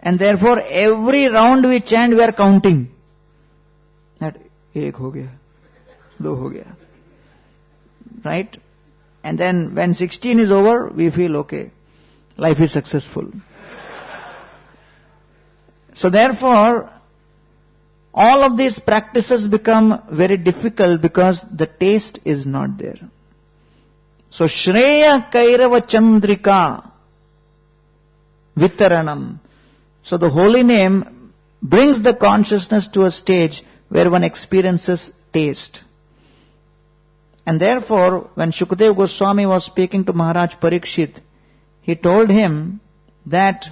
and therefore every round we chant, we are counting. That 1 ho gaya, 2 ho gaya. Right? And then when 16 is over, we feel okay. Life is successful. So therefore, all of these practices become very difficult because the taste is not there. So Shreya Kairava Chandrika Vitaranam. So the holy name brings the consciousness to a stage where one experiences taste. And therefore, when Shukadeva Goswami was speaking to Maharaj Parikshit, he told him that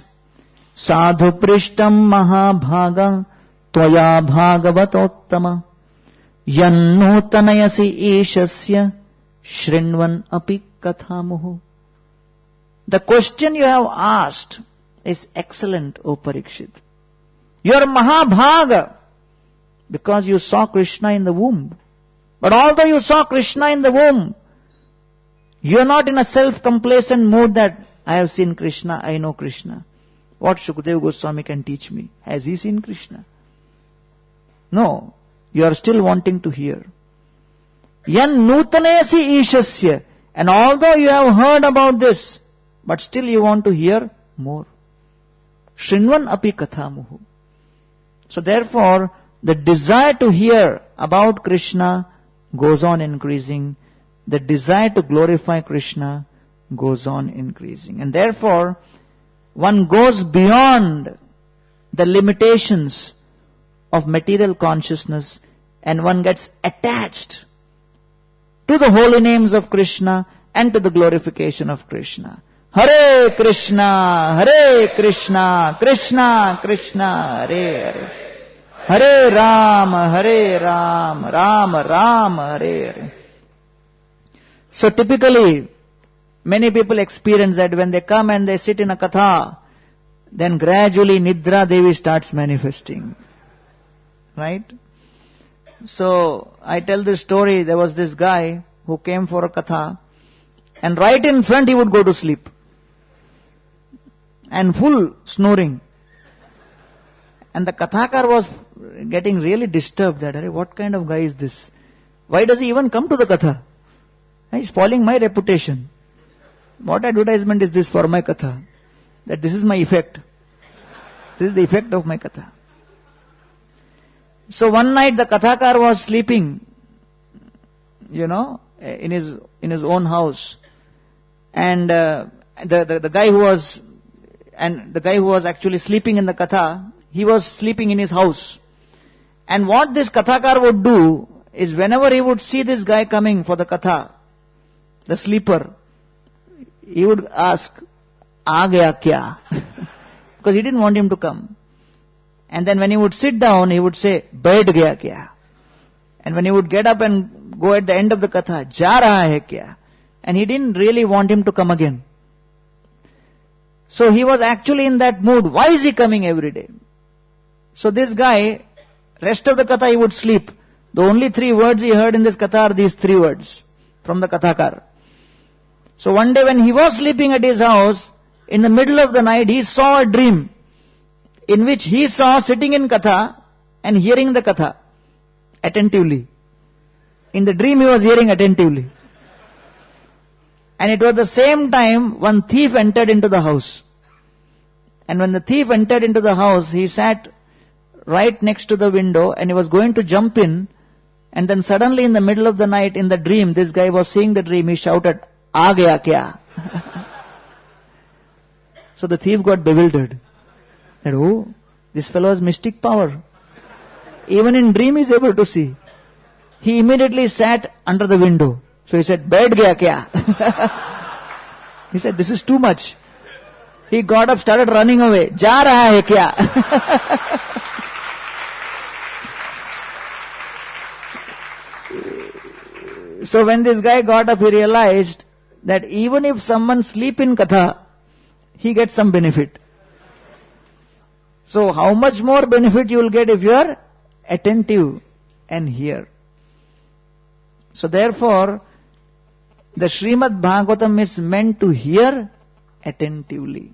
Sadhu Prishtam Mahabhaga Tvaya Bhagavatottama Yannutanayasi Ishasya Shrinvan Api Kathamuhu. The question you have asked is excellent, O Parikshit. You are Mahabhaga because you saw Krishna in the womb. But although you saw Krishna in the womb, you are not in a self-complacent mood that I have seen Krishna, I know Krishna. What Shukadeva Goswami can teach me? Has he seen Krishna? No, you are still wanting to hear. Yan nutanayasi ishasya. And although you have heard about this, but still you want to hear more. Shrinvan api kathamuhu. So therefore, the desire to hear about Krishna goes on increasing. The desire to glorify Krishna goes on increasing. And therefore, one goes beyond the limitations of material consciousness and one gets attached to the holy names of Krishna and to the glorification of Krishna. Hare Krishna, Krishna Krishna, Hare Hare. Hare Ram, Ram, Hare Hare. So typically, many people experience that when they come and they sit in a katha, then gradually Nidra Devi starts manifesting. Right? So, I tell this story, there was this guy who came for a katha, and right in front he would go to sleep. And full snoring. And the kathakar was getting really disturbed that, what kind of guy is this? Why does he even come to the katha? He's spoiling my reputation. What advertisement is this for my katha? That this is my effect. This is the effect of my katha. So one night the kathakar was sleeping, in his own house. And the guy who was actually sleeping in the katha, he was sleeping in his house. And what this kathakar would do is whenever he would see this guy coming for the katha, the sleeper, he would ask, "Aa gaya kya?" Because he didn't want him to come. And then when he would sit down, he would say, "Baith gaya kya?" And when he would get up and go at the end of the katha, "Ja raha hai kya?" and he didn't really want him to come again. So he was actually in that mood. Why is he coming every day? So this guy, rest of the katha he would sleep. The only 3 words he heard in this katha are these 3 words from the kathakar. So one day when he was sleeping at his house, in the middle of the night he saw a dream in which he saw sitting in katha and hearing the katha attentively. In the dream he was hearing attentively. And it was the same time one thief entered into the house. And when the thief entered into the house, he sat right next to the window and he was going to jump in. And then suddenly in the middle of the night in the dream, this guy was seeing the dream, he shouted, "Aa gaya kya?" So the thief got bewildered. Said, "Oh, this fellow has mystic power. Even in dream he is able to see." He immediately sat under the window. So he said, "Baith gaya kya?" He said, "This is too much." He got up, started running away. "Ja raha hai kya?" So when this guy got up, he realized that even if someone sleep in katha, he gets some benefit. So how much more benefit you will get if you are attentive and hear. So therefore, the Srimad Bhagavatam is meant to hear attentively.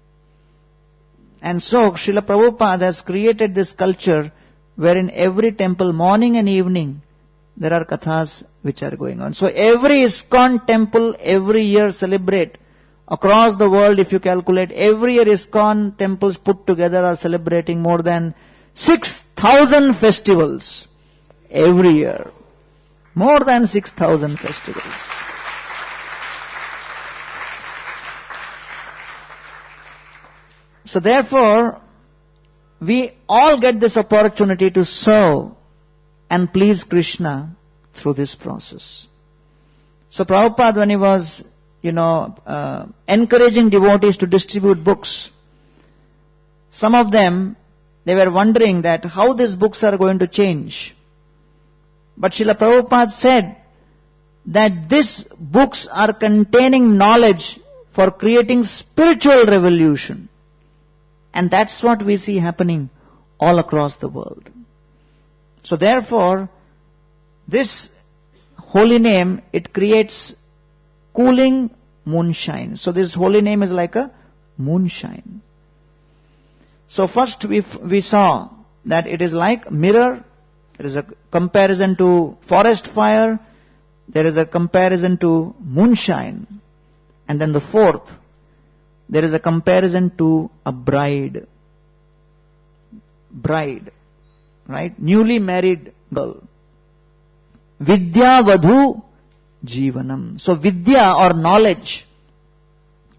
And so Srila Prabhupada has created this culture where in every temple, morning and evening, there are kathas which are going on. So every ISKCON temple every year celebrate. Across the world, if you calculate, every year ISKCON temples put together are celebrating more than 6,000 festivals every year. More than 6,000 festivals. So therefore, we all get this opportunity to serve and please Krishna through this process. So Prabhupada, when he was, encouraging devotees to distribute books, some of them, they were wondering that how these books are going to change. But Srila Prabhupada said that these books are containing knowledge for creating spiritual revolution. And that's what we see happening all across the world. So therefore, this holy name, it creates cooling moonshine. So this holy name is like a moonshine. So first we saw that it is like mirror. There is a comparison to forest fire. There is a comparison to moonshine. And then the fourth, there is a comparison to a bride. Bride, right? Newly married girl. Vidya Vadhu Jivanam. So Vidya or knowledge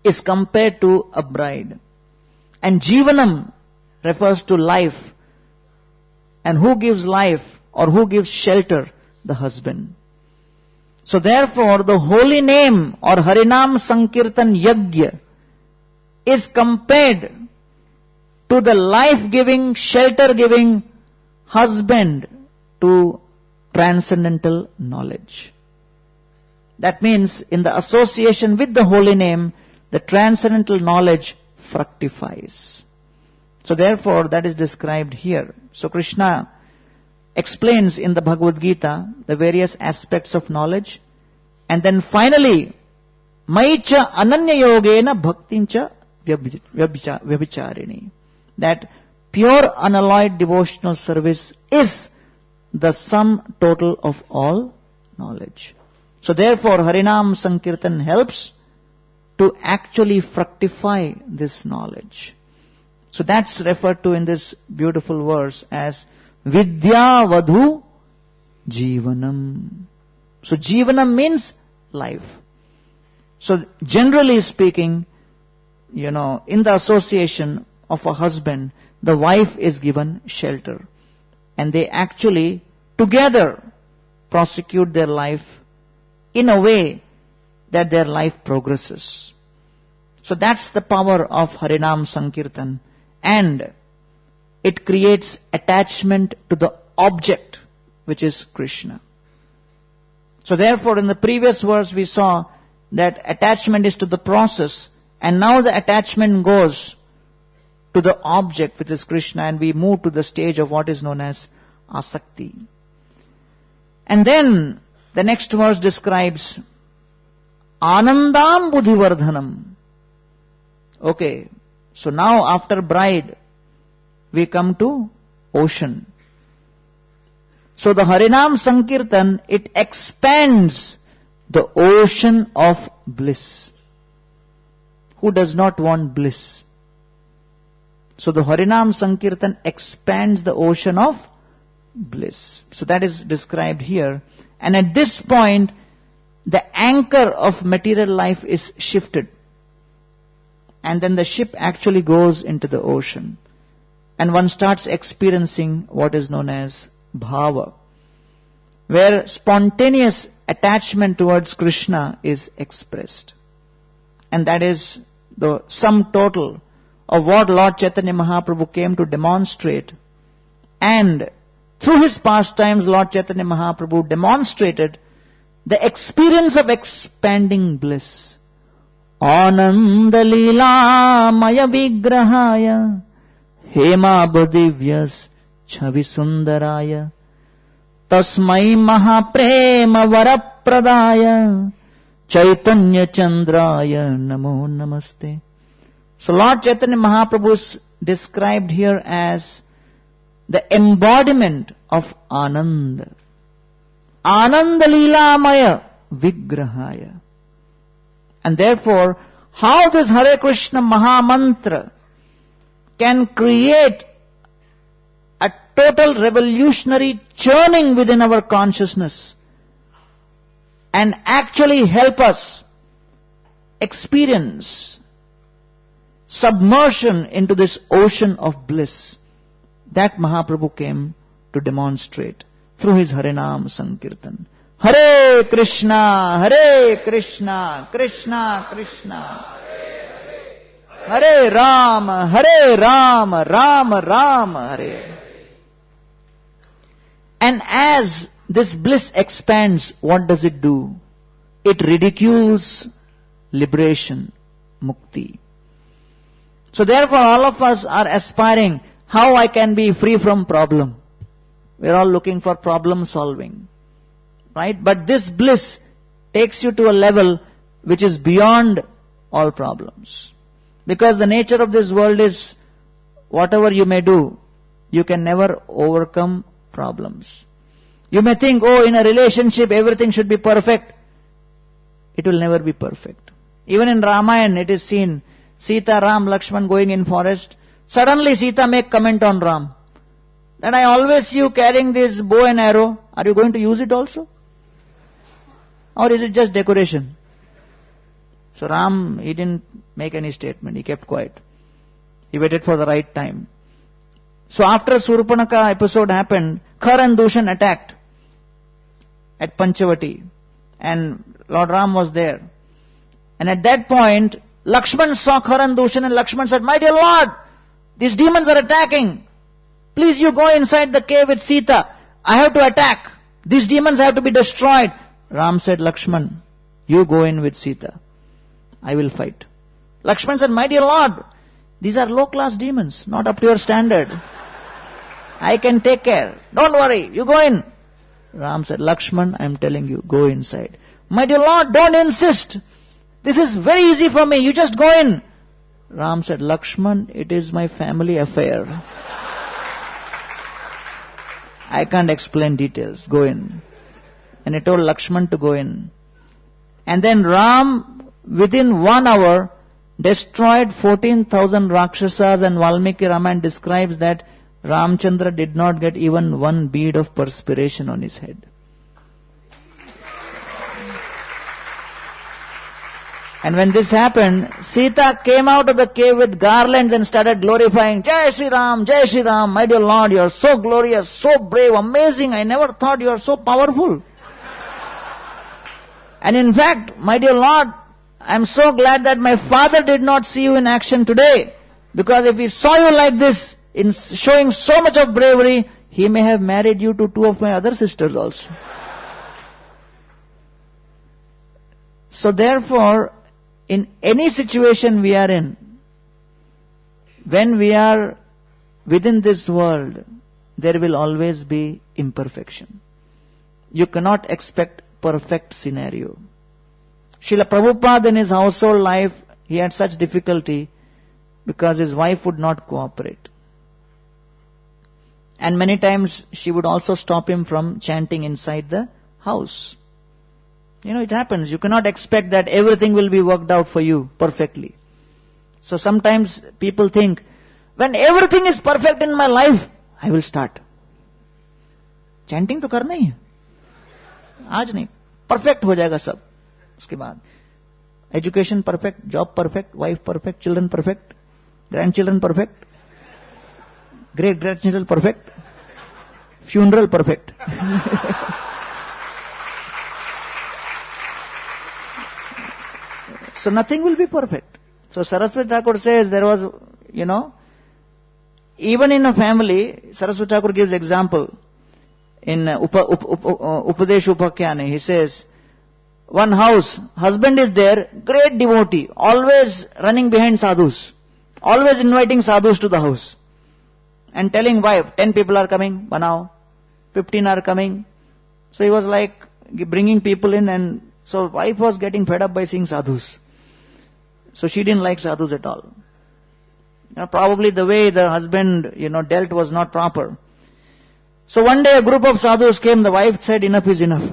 is compared to a bride. And Jivanam refers to life. And who gives life or who gives shelter? The husband. So therefore the holy name or Harinam Sankirtan Yajna is compared to the life-giving, shelter-giving husband to transcendental knowledge. That means in the association with the holy name, the transcendental knowledge fructifies. So therefore that is described here. So Krishna explains in the Bhagavad Gita the various aspects of knowledge. And then finally, Maicha Ananya Yogena Bhaktincha Vyabhicharini. That pure unalloyed devotional service is the sum total of all knowledge. So therefore Harinam Sankirtan helps to actually fructify this knowledge. So that's referred to in this beautiful verse as Vidya Vadhu Jivanam. So Jivanam means life. So generally speaking, in the association of a husband, the wife is given shelter. And they actually together prosecute their life in a way that their life progresses. So that's the power of Harinam Sankirtan. And it creates attachment to the object, which is Krishna. So therefore in the previous verse we saw that attachment is to the process, and now the attachment goes to the object, which is Krishna, and we move to the stage of what is known as asakti. And then the next verse describes Anandam Buddhivardhanam. Okay, so now after bride, we come to ocean. So the Harinam Sankirtan, it expands the ocean of bliss. Who does not want bliss? So the Harinam Sankirtan expands the ocean of bliss. So that is described here. And at this point, the anchor of material life is shifted. And then the ship actually goes into the ocean. And one starts experiencing what is known as bhava, where spontaneous attachment towards Krishna is expressed. And that is the sum total of what Lord Chaitanya Mahaprabhu came to demonstrate. And through his pastimes, Lord Chaitanya Mahaprabhu demonstrated the experience of expanding bliss. Ananda Leela Maya Vigrahaya Hema Badivyas Chavi Sundaraya Tasmai Mahaprema Varapradaya Chaitanya Chandraya Namo Namaste. So Lord Chaitanya Mahaprabhu is described here as the embodiment of Ananda. Ananda Leela Maya Vigrahaya. And therefore, how this Hare Krishna Maha Mantra can create a total revolutionary churning within our consciousness and actually help us experience submersion into this ocean of bliss, that Mahaprabhu came to demonstrate through his Harinam Sankirtan. Hare Krishna, Krishna Krishna, Hare Rama, Rama Rama, Hare. And as this bliss expands, what does it do? It ridicules liberation, mukti. So therefore all of us are aspiring, how I can be free from problem. We are all looking for problem solving. Right? But this bliss takes you to a level which is beyond all problems. Because the nature of this world is, whatever you may do, you can never overcome problems. You may think, oh, in a relationship everything should be perfect. It will never be perfect. Even in Ramayana it is seen, Sita, Ram, Lakshman going in forest. Suddenly Sita make comment on Ram, that I always see you carrying this bow and arrow. Are you going to use it also? Or is it just decoration? So Ram, he didn't make any statement. He kept quiet. He waited for the right time. So after Surpanaka episode happened, Khar and Dushan attacked at Panchavati. And Lord Ram was there. And at that point, Lakshman saw Khar and Dushan, and Lakshman said, my dear Lord, these demons are attacking. Please you go inside the cave with Sita. I have to attack. These demons have to be destroyed. Ram said, Lakshman, you go in with Sita. I will fight. Lakshman said, my dear Lord, these are low-class demons, not up to your standard. I can take care. Don't worry, you go in. Ram said, Lakshman, I am telling you, go inside. My dear Lord, don't insist. This is very easy for me, you just go in. Ram said, Lakshman, it is my family affair. I can't explain details, go in. And he told Lakshman to go in. And then Ram, within 1 hour, destroyed 14,000 Rakshasas, and Valmiki Ramayana describes that Ramchandra did not get even one bead of perspiration on his head. And when this happened, Sita came out of the cave with garlands and started glorifying, Jai Shri Ram, my dear Lord, you are so glorious, so brave, amazing, I never thought you are so powerful. And in fact, my dear Lord, I am so glad that my father did not see you in action today. Because if he saw you like this, in showing so much of bravery, he may have married you to 2 of my other sisters also. So therefore, in any situation we are in, when we are within this world, there will always be imperfection. You cannot expect perfect scenario. Srila Prabhupada in his household life, he had such difficulty because his wife would not cooperate. And many times she would also stop him from chanting inside the house. It happens. You cannot expect that everything will be worked out for you perfectly. So sometimes people think, when everything is perfect in my life, I will start. Chanting तो करना ही है. आज नहीं. Perfect हो जाएगा सब. उसके बाद. Education perfect, job perfect, wife perfect, children perfect, grandchildren perfect, great grandchildren perfect, funeral perfect. So nothing will be perfect. So Saraswati Thakur says there was, even in a family, Saraswati Thakur gives example in Upadesh Upakyane. He says, one house, husband is there, great devotee, always running behind sadhus, always inviting sadhus to the house, and telling wife, 10 people are coming, banao, 15 are coming. So he was like bringing people in, and so wife was getting fed up by seeing sadhus. So she didn't like sadhus at all. Probably the way the husband, dealt was not proper. So one day a group of sadhus came, the wife said, enough is enough.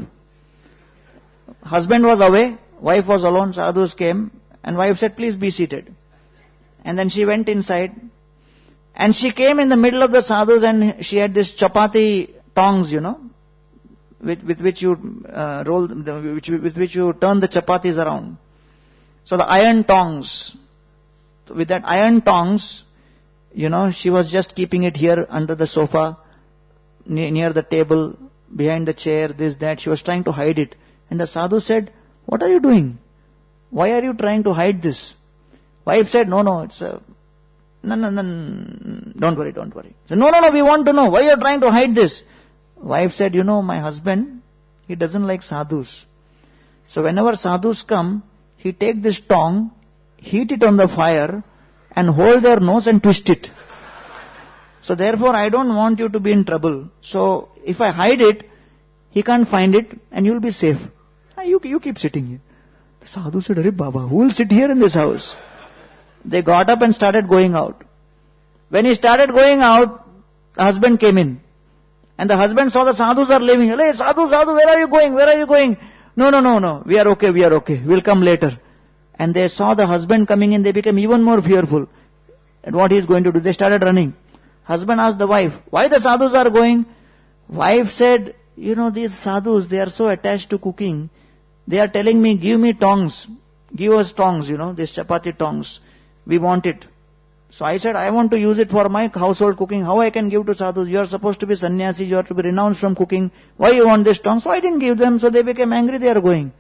Husband was away, wife was alone, sadhus came, and wife said, please be seated. And then she went inside, and she came in the middle of the sadhus, and she had this chowpatty tongs, with which you with which you turn the chapatis around. So the iron tongs. With that iron tongs, she was just keeping it here under the sofa, near the table, behind the chair, this, that. She was trying to hide it. And the sadhu said, what are you doing? Why are you trying to hide this? Wife said, no, it's no, don't worry. So, no, we want to know, why you are trying to hide this? Wife said, my husband, he doesn't like sadhus. So whenever sadhus come, he take this tong, heat it on the fire, and hold their nose and twist it. So therefore I don't want you to be in trouble. So if I hide it, he can't find it, and you'll be safe. You keep sitting here. The sadhu said, Arey Baba, who will sit here in this house? They got up and started going out. When he started going out, the husband came in. And the husband saw the sadhus are leaving. Hey, sadhu, where are you going? No, we are okay. We'll come later. And they saw the husband coming in, they became even more fearful at what he is going to do. They started running. Husband asked the wife, why the sadhus are going? Wife said, these sadhus, they are so attached to cooking. They are telling me, give me tongs. Give us tongs, these chapati tongs. We want it. So I said, I want to use it for my household cooking. How I can give to sadhus? You are supposed to be sannyasi. You are to be renounced from cooking. Why you want this tongs? So I didn't give them. So they became angry. They are going.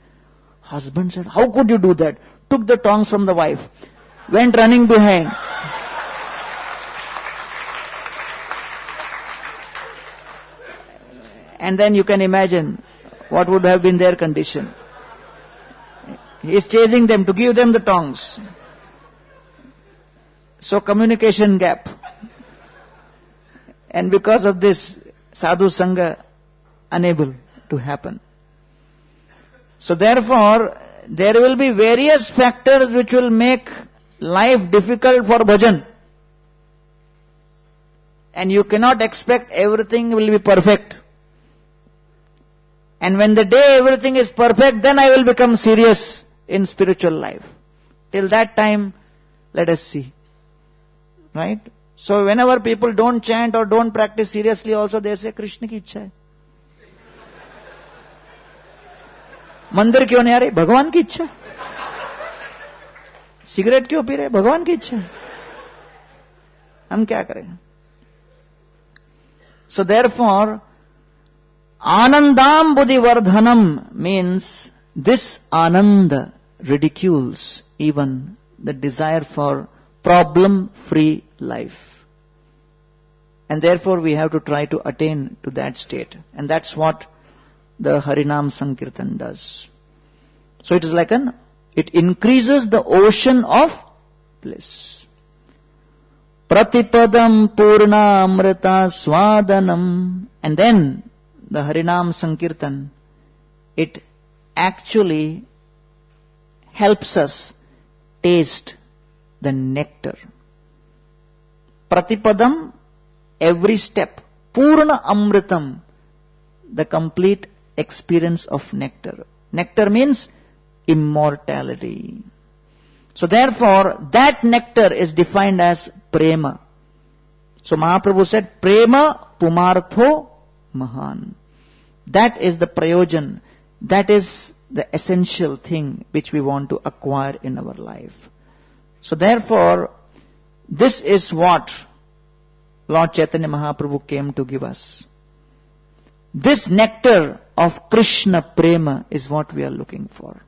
Husband said, how could you do that? Took the tongs from the wife. Went running behind. And then you can imagine what would have been their condition. He is chasing them to give them the tongs. So communication gap. And because of this, sadhu sangha unable to happen. So therefore, there will be various factors which will make life difficult for bhajan. And you cannot expect everything will be perfect. And when the day everything is perfect, then I will become serious in spiritual life. Till that time, let us see. Right? So whenever people don't chant or don't practice seriously also, they say, Krishna ki इच्छा है. मंदिर क्यों नहीं आ रही? भगवान की इच्छा. Cigarette क्यों पी रहे? भगवान की इच्छा. हम क्या करें? So therefore, Anandam Buddhivardhanam means this Ananda ridicules even the desire for problem-free life. And therefore we have to try to attain to that state. And that's what the Harinam Sankirtan does. So it is like it increases the ocean of bliss. Pratipadam purna amrita swadanam. And then the Harinam Sankirtan, it actually helps us taste the nectar. Pratipadam, every step. Purna amritam, the complete experience of nectar. Nectar means immortality. So therefore, that nectar is defined as prema. So Mahaprabhu said, prema pumartho mahan. That is the prayojan. That is the essential thing which we want to acquire in our life. So therefore, this is what Lord Chaitanya Mahaprabhu came to give us. This nectar of Krishna Prema is what we are looking for.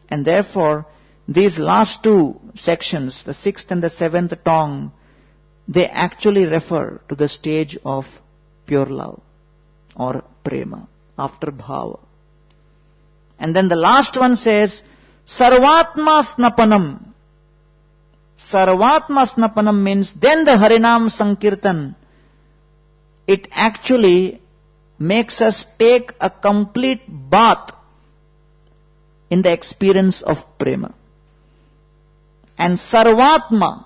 And therefore, these last two sections, the 6th and the 7th tong, they actually refer to the stage of pure love or Prema, after Bhava. And then the last one says, Sarvatma Snapanam. Sarvatma Snapanam means then the Harinam Sankirtan, it actually makes us take a complete bath in the experience of Prema. And Sarvatma,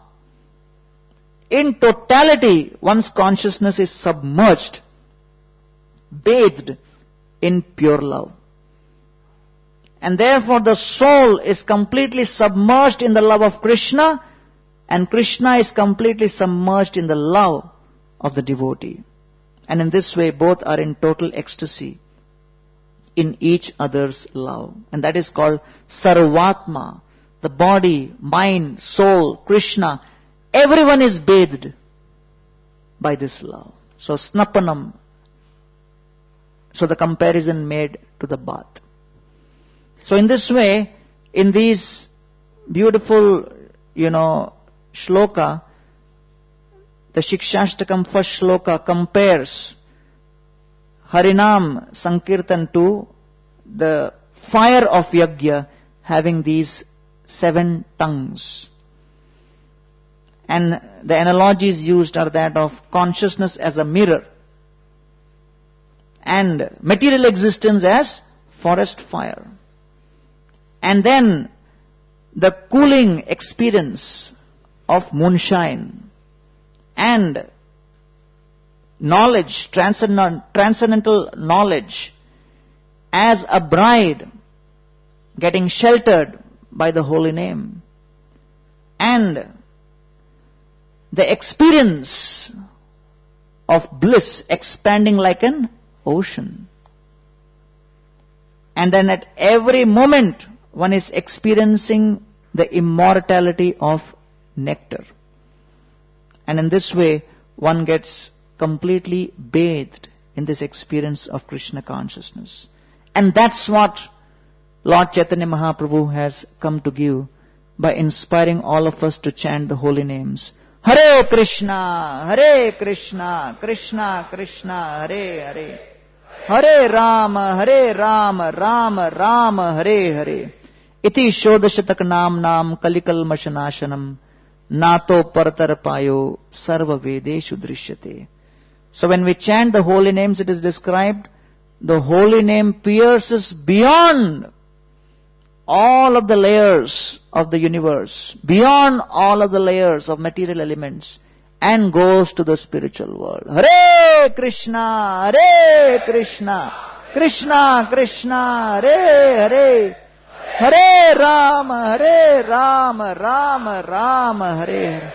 in totality, one's consciousness is submerged, bathed in pure love. And therefore the soul is completely submerged in the love of Krishna, and Krishna is completely submerged in the love of the devotee. And in this way, both are in total ecstasy in each other's love. And that is called Sarvatma. The body, mind, soul, Krishna, everyone is bathed by this love. So Snapanam. So the comparison made to the bath. So in this way, in these beautiful, shloka, the Shikshashtakam first shloka compares Harinam Sankirtan to the fire of Yajna having these 7 tongues. And the analogies used are that of consciousness as a mirror and material existence as forest fire. And then the cooling experience of moonshine and knowledge, transcendental knowledge as a bride getting sheltered by the holy name, and the experience of bliss expanding like an ocean. And then at every moment one is experiencing the immortality of nectar. And in this way one gets completely bathed in this experience of Krishna consciousness. And that's what Lord Chaitanya Mahaprabhu has come to give by inspiring all of us to chant the holy names. Hare Krishna, Krishna Krishna, Hare Hare. Hare Rama, Rama Rama, Hare Hare. Iti Shodashatak Nam Kalikalmashanashanam Nato Paratarpayo Sarva Vedeshu Drishyate. So when we chant the holy names, it is described, the holy name pierces beyond all of the layers of the universe, beyond all of the layers of material elements, and goes to the spiritual world. Hare Krishna, Krishna Krishna, Hare Hare. Hare Rama, Rama, Hare Hare.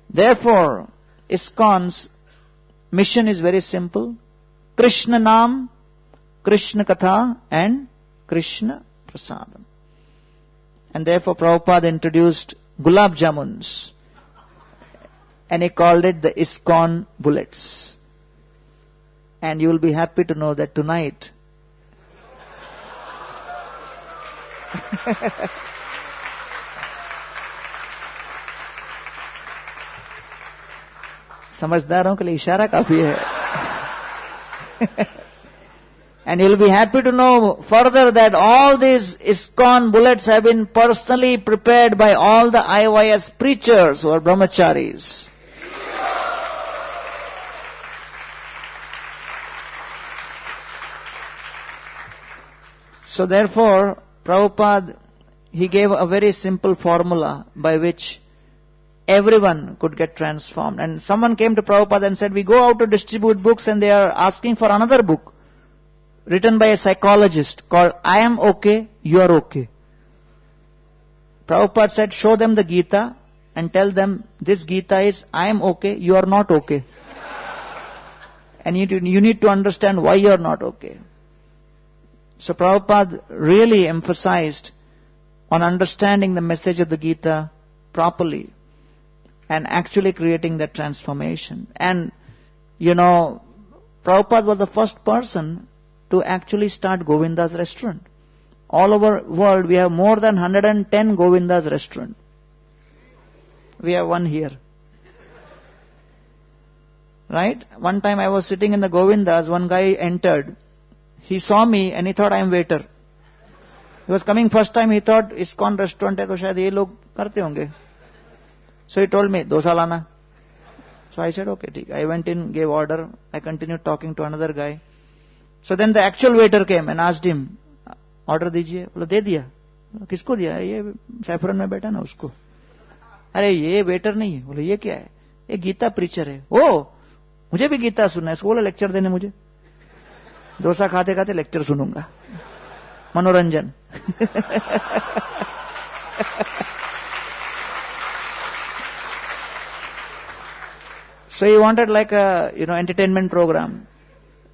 Therefore, ISKCON's mission is very simple. Krishna Nam, Krishna Katha and Krishna Prasadam. And therefore Prabhupada introduced Gulab Jamuns and he called it the ISKCON bullets. And you will be happy to know that tonight समझदारों के लिए इशारा काफी है. And you'll be happy to know further that all these ISKCON bullets have been personally prepared by all the IYS preachers who are brahmacharis. So therefore, Prabhupada, he gave a very simple formula by which everyone could get transformed. And someone came to Prabhupada and said, we go out to distribute books and they are asking for another book written by a psychologist called I Am Okay, You Are Okay. Prabhupada said, show them the Gita and tell them this Gita is I am okay, you are not okay. And you need to understand why you are not okay. So Prabhupada really emphasized on understanding the message of the Gita properly and actually creating that transformation. And, Prabhupada was the first person to actually start Govinda's restaurant. All over the world, we have more than 110 Govinda's restaurant. We have one here. Right? One time I was sitting in the Govinda's, one guy entered. He saw me and he thought I am waiter. He was coming first time, he thought, ISKCON restaurant hai, to shayad ye log karte honge. So he told me, dosa lana. So I said, okay, theek. I went in, gave order. I continued talking to another guy. So then the actual waiter came and asked him, order dijiye. Bola, de diya. Kisko diya? Ye saffron mein baitha na usko. Are ye waiter nahi hai. Bola, ye kya hai? Ye Gita preacher hai. Oh, mujhe bhi Gita sunna hai. Isko bola lecture dene mujhe. Dosa खाते खाते lecture सुनूंगा मनोरंजन. So he wanted like a entertainment program.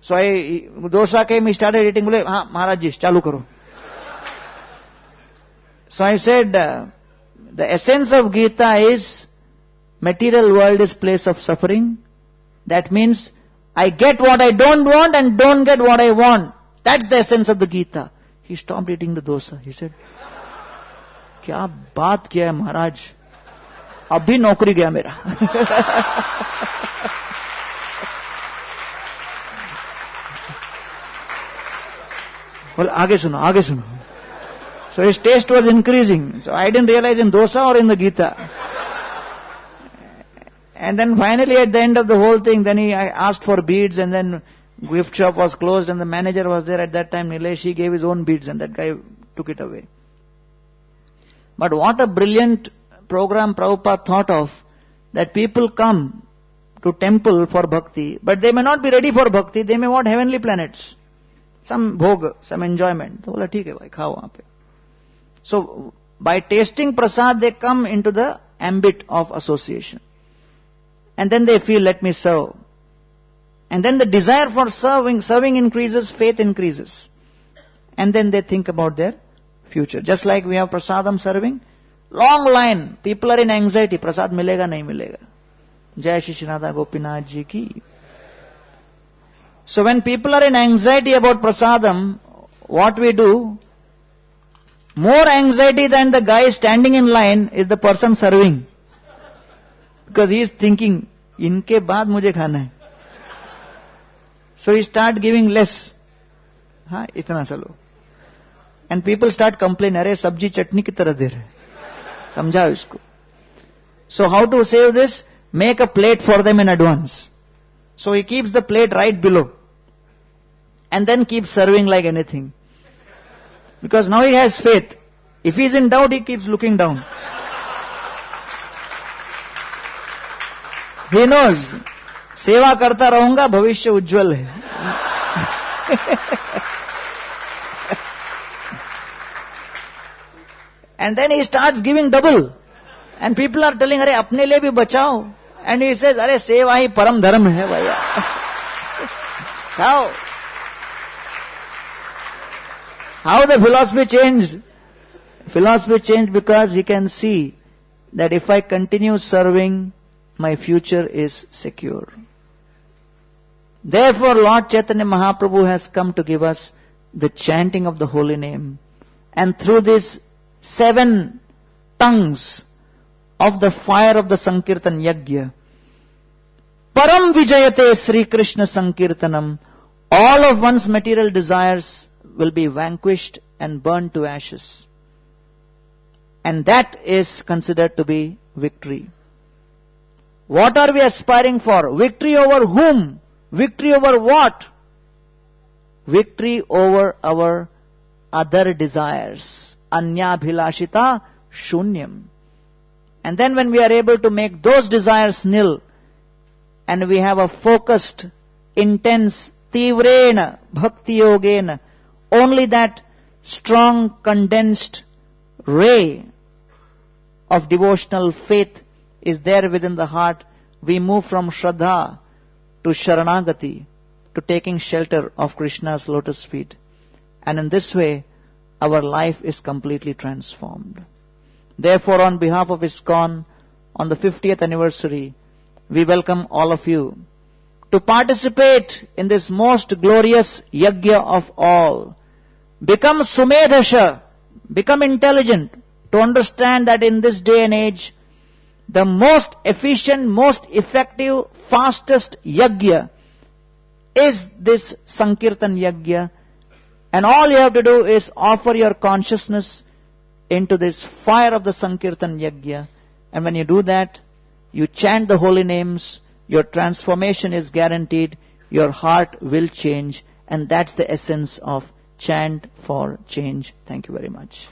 So dosa came, he started eating. Bole, हाँ महाराज जी चालू करो. So I said, the essence of Gita is material world is place of suffering. That means I get what I don't want and don't get what I want. That's the essence of the Gita. He stopped eating the dosa. He said, क्या बात किया है महाराज, अभी नौकरी गया मेरा. Well, आगे सुनो. So his taste was increasing. So I didn't realize in dosa or in the Gita. And then finally at the end of the whole thing, then I asked for beads, and then gift shop was closed and the manager was there at that time, Nilesh, he gave his own beads and that guy took it away. But what a brilliant program Prabhupada thought of, that people come to temple for bhakti, but they may not be ready for bhakti, they may want heavenly planets. Some bhog, some enjoyment. So, bola, theek hai bhai, khao wahan pe. So, by tasting prasad, they come into the ambit of association. And then they feel, let me serve. And then the desire for serving increases, faith increases. And then they think about their future. Just like we have prasadam serving, long line, people are in anxiety, prasad milega, nahi milega. Jai Shri Srinada Gopinath Ji ki. So when people are in anxiety about prasadam, what we do, more anxiety than the guy standing in line is the person serving. Because he is thinking, inke baad mujhe khana hai. So he start giving less. हाँ इतना चलो. And people start complaining, अरे सब्जी चटनी की तरह दे रहे. समझाओ इसको. So how to save this? Make a plate for them in advance. So he keeps the plate right below. And then keeps serving like anything. Because now he has faith. If he is in doubt, he keeps looking down. He knows, सेवा करता रहूंगा, भविष्य उज्जवल है. And then he starts giving double. And people are telling, अरे अपने लिए भी बचाओ. And he says, अरे सेवा ही परम धर्म है भैया. How the philosophy changed? Philosophy changed because he can see that if I continue serving, my future is secure. Therefore, Lord Chaitanya Mahaprabhu has come to give us the chanting of the holy name. And through these 7 tongues of the fire of the Sankirtan Yajna, Param Vijayate Sri Krishna Sankirtanam, all of one's material desires will be vanquished and burned to ashes. And that is considered to be victory. What are we aspiring for? Victory over whom? Victory over what? Victory over our other desires. Anyabhilashita shunyam. And then when we are able to make those desires nil, and we have a focused, intense, tivrena, bhakti yogena, only that strong, condensed ray of devotional faith is there within the heart, we move from Shraddha to Sharanagati, to taking shelter of Krishna's lotus feet. And in this way, our life is completely transformed. Therefore, on behalf of ISKCON, on the 50th anniversary, we welcome all of you to participate in this most glorious yajna of all. Become sumedhasha, become intelligent, to understand that in this day and age, the most efficient, most effective, fastest yajna is this Sankirtan yajna. And all you have to do is offer your consciousness into this fire of the Sankirtan yajna. And when you do that, you chant the holy names, your transformation is guaranteed, your heart will change, and that's the essence of Chant for Change. Thank you very much.